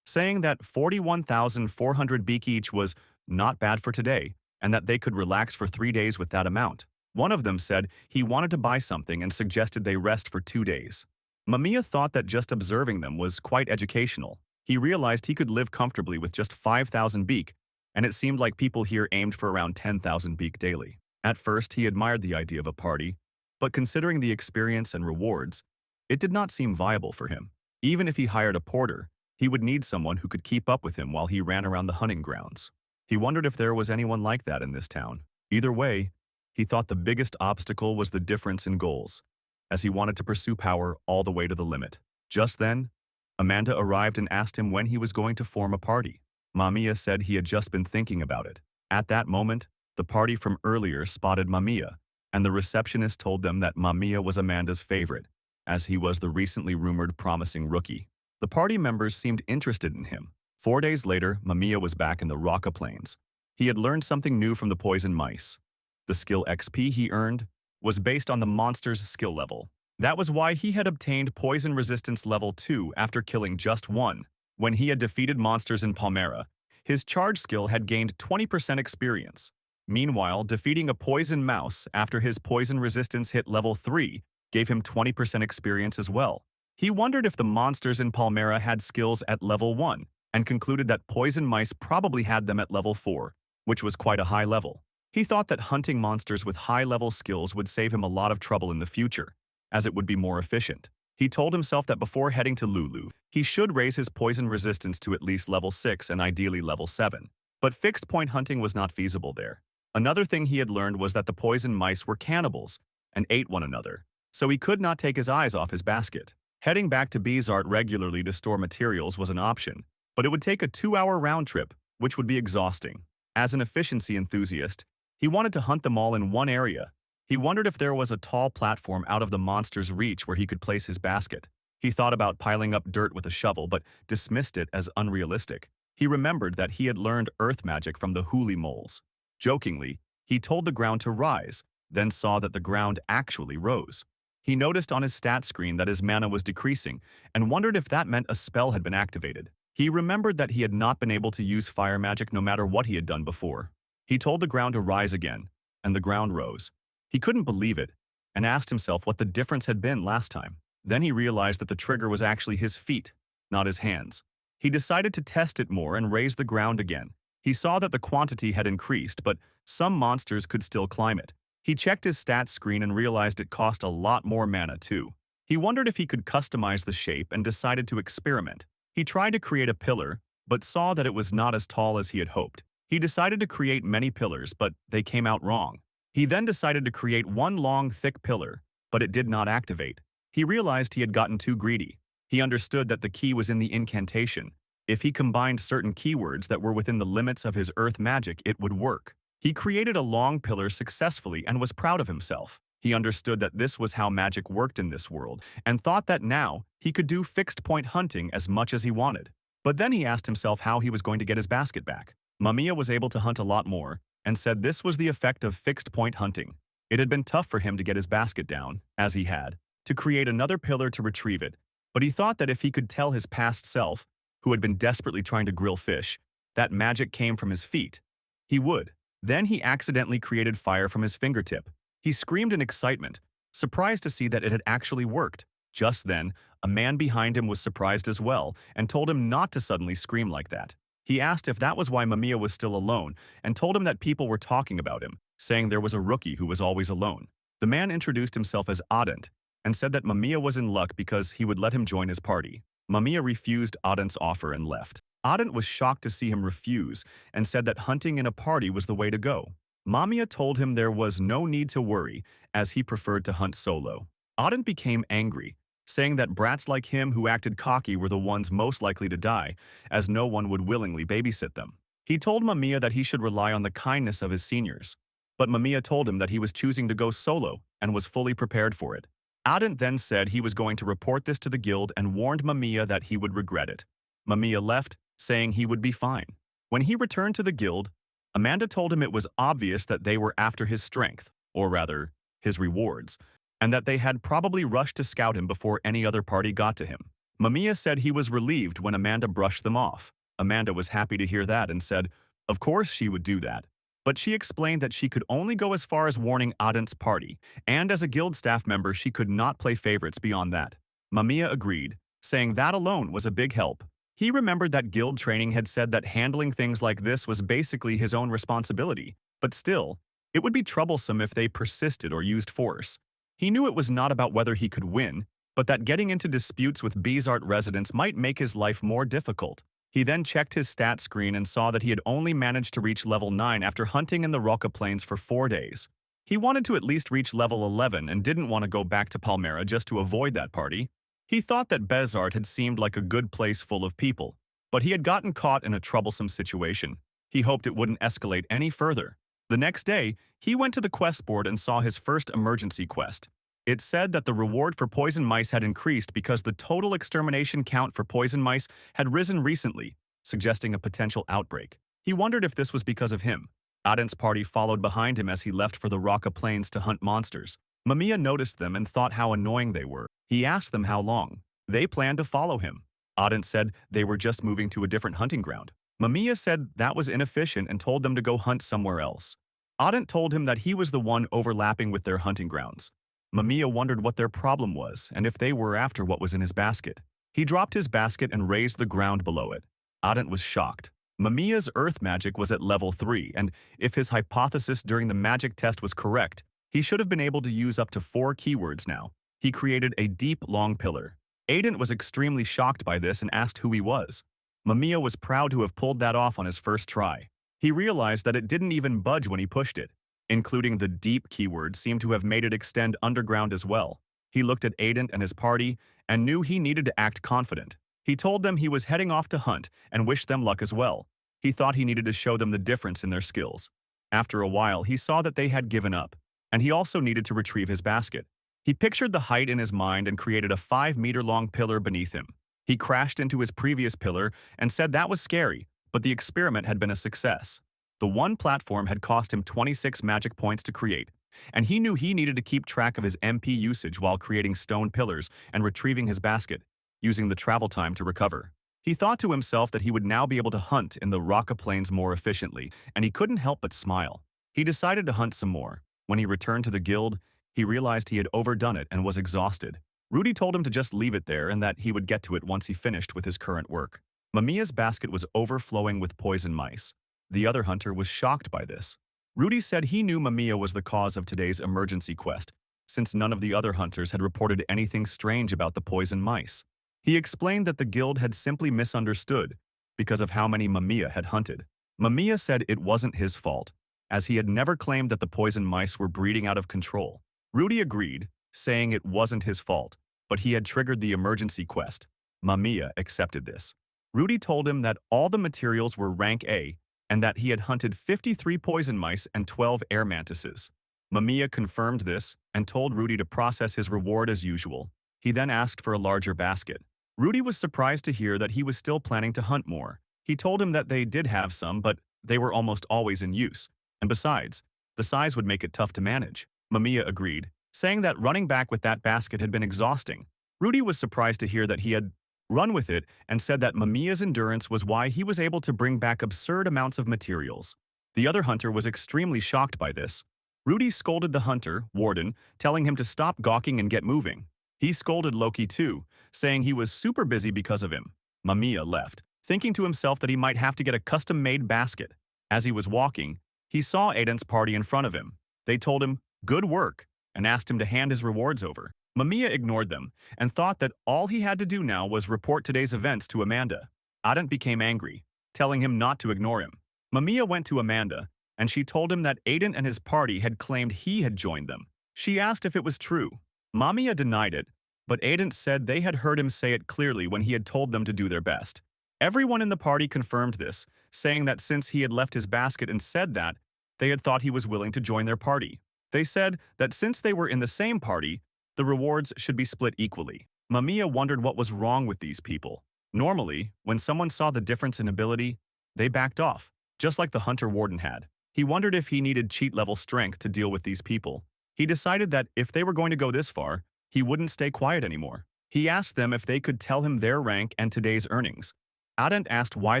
saying that 41,400 beak each was not bad for today, and that they could relax for 3 days with that amount. One of them said he wanted to buy something and suggested they rest for 2 days. Mamiya thought that just observing them was quite educational. He realized he could live comfortably with just 5,000 beak, and it seemed like people here aimed for around 10,000 beak daily. At first, he admired the idea of a party, but considering the experience and rewards, it did not seem viable for him. Even if he hired a porter, he would need someone who could keep up with him while he ran around the hunting grounds. He wondered if there was anyone like that in this town. Either way, he thought the biggest obstacle was the difference in goals, as he wanted to pursue power all the way to the limit. Just then, Amanda arrived and asked him when he was going to form a party. Mamiya said he had just been thinking about it. At that moment, the party from earlier spotted Mamiya, and the receptionist told them that Mamiya was Amanda's favorite, as he was the recently rumored promising rookie. The party members seemed interested in him. 4 days later, Mamiya was back in the Raka Plains. He had learned something new from the poison mice. The skill XP he earned was based on the monster's skill level. That was why he had obtained poison resistance level 2 after killing just one. When he had defeated monsters in Palmyra, his charge skill had gained 20% experience. Meanwhile, defeating a poison mouse after his poison resistance hit level 3 gave him 20% experience as well. He wondered if the monsters in Palmyra had skills at level 1, and concluded that poison mice probably had them at level 4, which was quite a high level. He thought that hunting monsters with high-level skills would save him a lot of trouble in the future, as it would be more efficient. He told himself that before heading to Lulu, he should raise his poison resistance to at least level 6 and ideally level 7. But fixed-point hunting was not feasible there. Another thing he had learned was that the poison mice were cannibals and ate one another, so he could not take his eyes off his basket. Heading back to Bizart regularly to store materials was an option, but it would take a 2-hour round trip, which would be exhausting. As an efficiency enthusiast, he wanted to hunt them all in one area. He wondered if there was a tall platform out of the monster's reach where he could place his basket. He thought about piling up dirt with a shovel, but dismissed it as unrealistic. He remembered that he had learned earth magic from the huli moles. Jokingly, he told the ground to rise, then saw that the ground actually rose. He noticed on his stat screen that his mana was decreasing and wondered if that meant a spell had been activated. He remembered that he had not been able to use fire magic no matter what he had done before. He told the ground to rise again, and the ground rose. He couldn't believe it, and asked himself what the difference had been last time. Then he realized that the trigger was actually his feet, not his hands. He decided to test it more and raise the ground again. He saw that the quantity had increased, but some monsters could still climb it. He checked his stats screen and realized it cost a lot more mana too. He wondered if he could customize the shape and decided to experiment. He tried to create a pillar, but saw that it was not as tall as he had hoped. He decided to create many pillars, but they came out wrong. He then decided to create one long, thick pillar, but it did not activate. He realized he had gotten too greedy. He understood that the key was in the incantation. If he combined certain keywords that were within the limits of his earth magic, it would work. He created a long pillar successfully and was proud of himself. He understood that this was how magic worked in this world, and thought that now he could do fixed-point hunting as much as he wanted. But then he asked himself how he was going to get his basket back. Mamiya was able to hunt a lot more, and said this was the effect of fixed-point hunting. It had been tough for him to get his basket down, as he had, to create another pillar to retrieve it, but he thought that if he could tell his past self, who had been desperately trying to grill fish, that magic came from his feet, he would. Then he accidentally created fire from his fingertip. He screamed in excitement, surprised to see that it had actually worked. Just then, a man behind him was surprised as well and told him not to suddenly scream like that. He asked if that was why Mamiya was still alone and told him that people were talking about him, saying there was a rookie who was always alone. The man introduced himself as Ardent and said that Mamiya was in luck because he would let him join his party. Mamiya refused Ardent's offer and left. Ardent was shocked to see him refuse and said that hunting in a party was the way to go. Mamiya told him there was no need to worry, as he preferred to hunt solo. Ardent became angry, saying that brats like him who acted cocky were the ones most likely to die, as no one would willingly babysit them. He told Mamiya that he should rely on the kindness of his seniors, but Mamiya told him that he was choosing to go solo and was fully prepared for it. Ardent then said he was going to report this to the guild and warned Mamiya that he would regret it. Mamiya left, saying he would be fine. When he returned to the guild, Amanda told him it was obvious that they were after his strength, or rather, his rewards, and that they had probably rushed to scout him before any other party got to him. Mamiya said he was relieved when Amanda brushed them off. Amanda was happy to hear that and said, of course she would do that. But she explained that she could only go as far as warning Ardent's party, and as a guild staff member she could not play favorites beyond that. Mamiya agreed, saying that alone was a big help. He remembered that guild training had said that handling things like this was basically his own responsibility, but still, it would be troublesome if they persisted or used force. He knew it was not about whether he could win, but that getting into disputes with Bizart residents might make his life more difficult. He then checked his stat screen and saw that he had only managed to reach level 9 after hunting in the Roca Plains for 4 days. He wanted to at least reach level 11 and didn't want to go back to Palmyra just to avoid that party. He thought that Bizart had seemed like a good place full of people, but he had gotten caught in a troublesome situation. He hoped it wouldn't escalate any further. The next day, he went to the quest board and saw his first emergency quest. It said that the reward for poison mice had increased because the total extermination count for poison mice had risen recently, suggesting a potential outbreak. He wondered if this was because of him. Ardent's party followed behind him as he left for the Roca Plains to hunt monsters. Mamiya noticed them and thought how annoying they were. He asked them how long. They planned to follow him. Ardent said they were just moving to a different hunting ground. Mamiya said that was inefficient and told them to go hunt somewhere else. Ardent told him that he was the one overlapping with their hunting grounds. Mamiya wondered what their problem was and if they were after what was in his basket. He dropped his basket and raised the ground below it. Ardent was shocked. Mamiya's earth magic was at level 3, and if his hypothesis during the magic test was correct, he should have been able to use up to 4 keywords now. He created a deep, long pillar. Aiden was extremely shocked by this and asked who he was. Mamiya was proud to have pulled that off on his first try. He realized that it didn't even budge when he pushed it. Including the deep keyword seemed to have made it extend underground as well. He looked at Aiden and his party and knew he needed to act confident. He told them he was heading off to hunt and wished them luck as well. He thought he needed to show them the difference in their skills. After a while, he saw that they had given up, and he also needed to retrieve his basket. He pictured the height in his mind and created a 5-meter-long pillar beneath him. He crashed into his previous pillar and said that was scary, but the experiment had been a success. The one platform had cost him 26 magic points to create, and he knew he needed to keep track of his MP usage while creating stone pillars and retrieving his basket, using the travel time to recover. He thought to himself that he would now be able to hunt in the Raka Plains more efficiently, and he couldn't help but smile. He decided to hunt some more. When he returned to the guild, he realized he had overdone it and was exhausted. Rudy told him to just leave it there and that he would get to it once he finished with his current work. Mamiya's basket was overflowing with poison mice. The other hunter was shocked by this. Rudy said he knew Mamiya was the cause of today's emergency quest, since none of the other hunters had reported anything strange about the poison mice. He explained that the guild had simply misunderstood because of how many Mamiya had hunted. Mamiya said it wasn't his fault, as he had never claimed that the poison mice were breeding out of control. Rudy agreed, saying it wasn't his fault, but he had triggered the emergency quest. Mamiya accepted this. Rudy told him that all the materials were rank A and that he had hunted 53 poison mice and 12 air mantises. Mamiya confirmed this and told Rudy to process his reward as usual. He then asked for a larger basket. Rudy was surprised to hear that he was still planning to hunt more. He told him that they did have some, but they were almost always in use. And besides, the size would make it tough to manage. Mamiya agreed, saying that running back with that basket had been exhausting. Rudy was surprised to hear that he had run with it and said that Mamiya's endurance was why he was able to bring back absurd amounts of materials. The other hunter was extremely shocked by this. Rudy scolded the hunter, Warden, telling him to stop gawking and get moving. He scolded Loki too, saying he was super busy because of him. Mamiya left, thinking to himself that he might have to get a custom-made basket. As he was walking, he saw Aiden's party in front of him. They told him, "Good work," and asked him to hand his rewards over. Mamiya ignored them and thought that all he had to do now was report today's events to Amanda. Aden became angry, telling him not to ignore him. Mamiya went to Amanda, and she told him that Aiden and his party had claimed he had joined them. She asked if it was true. Mamiya denied it, but Aiden said they had heard him say it clearly when he had told them to do their best. Everyone in the party confirmed this, saying that since he had left his basket and said that, they had thought he was willing to join their party. They said that since they were in the same party, the rewards should be split equally. Mamiya wondered what was wrong with these people. Normally, when someone saw the difference in ability, they backed off, just like the Hunter Warden had. He wondered if he needed cheat-level strength to deal with these people. He decided that if they were going to go this far, he wouldn't stay quiet anymore. He asked them if they could tell him their rank and today's earnings. Adent asked why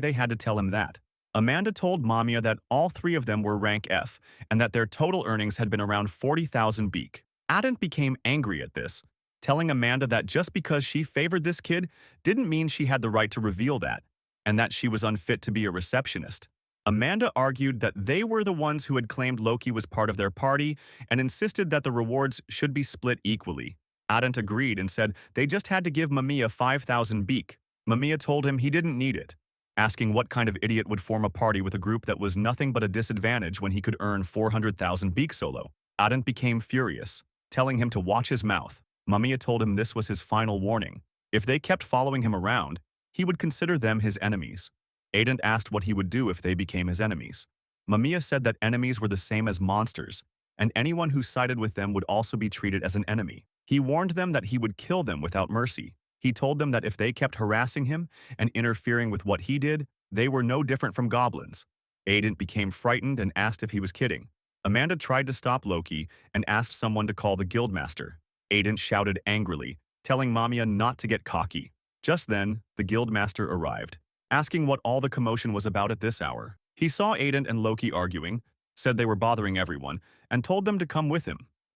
they had to tell him that. Amanda told Mamiya that all 3 of them were rank F and that their total earnings had been around 40,000 beak. Adent became angry at this, telling Amanda that just because she favored this kid didn't mean she had the right to reveal that, and that she was unfit to be a receptionist. Amanda argued that they were the ones who had claimed Loki was part of their party and insisted that the rewards should be split equally. Adent agreed and said they just had to give Mamiya 5,000 beak. Mamiya told him he didn't need it, asking what kind of idiot would form a party with a group that was nothing but a disadvantage when he could earn 400,000 beak solo. Adent became furious, telling him to watch his mouth. Mamiya told him this was his final warning. If they kept following him around, he would consider them his enemies. Aiden asked what he would do if they became his enemies. Mamiya said that enemies were the same as monsters, and anyone who sided with them would also be treated as an enemy. He warned them that he would kill them without mercy. He told them that if they kept harassing him and interfering with what he did, they were no different from goblins. Aiden became frightened and asked if he was kidding. Amanda tried to stop Loki and asked someone to call the guildmaster. Aiden shouted angrily, telling Mamiya not to get cocky. Just then, the guildmaster arrived, asking what all the commotion was about at this hour. He saw Aiden and Loki arguing, said they were bothering everyone, and told them to come with him.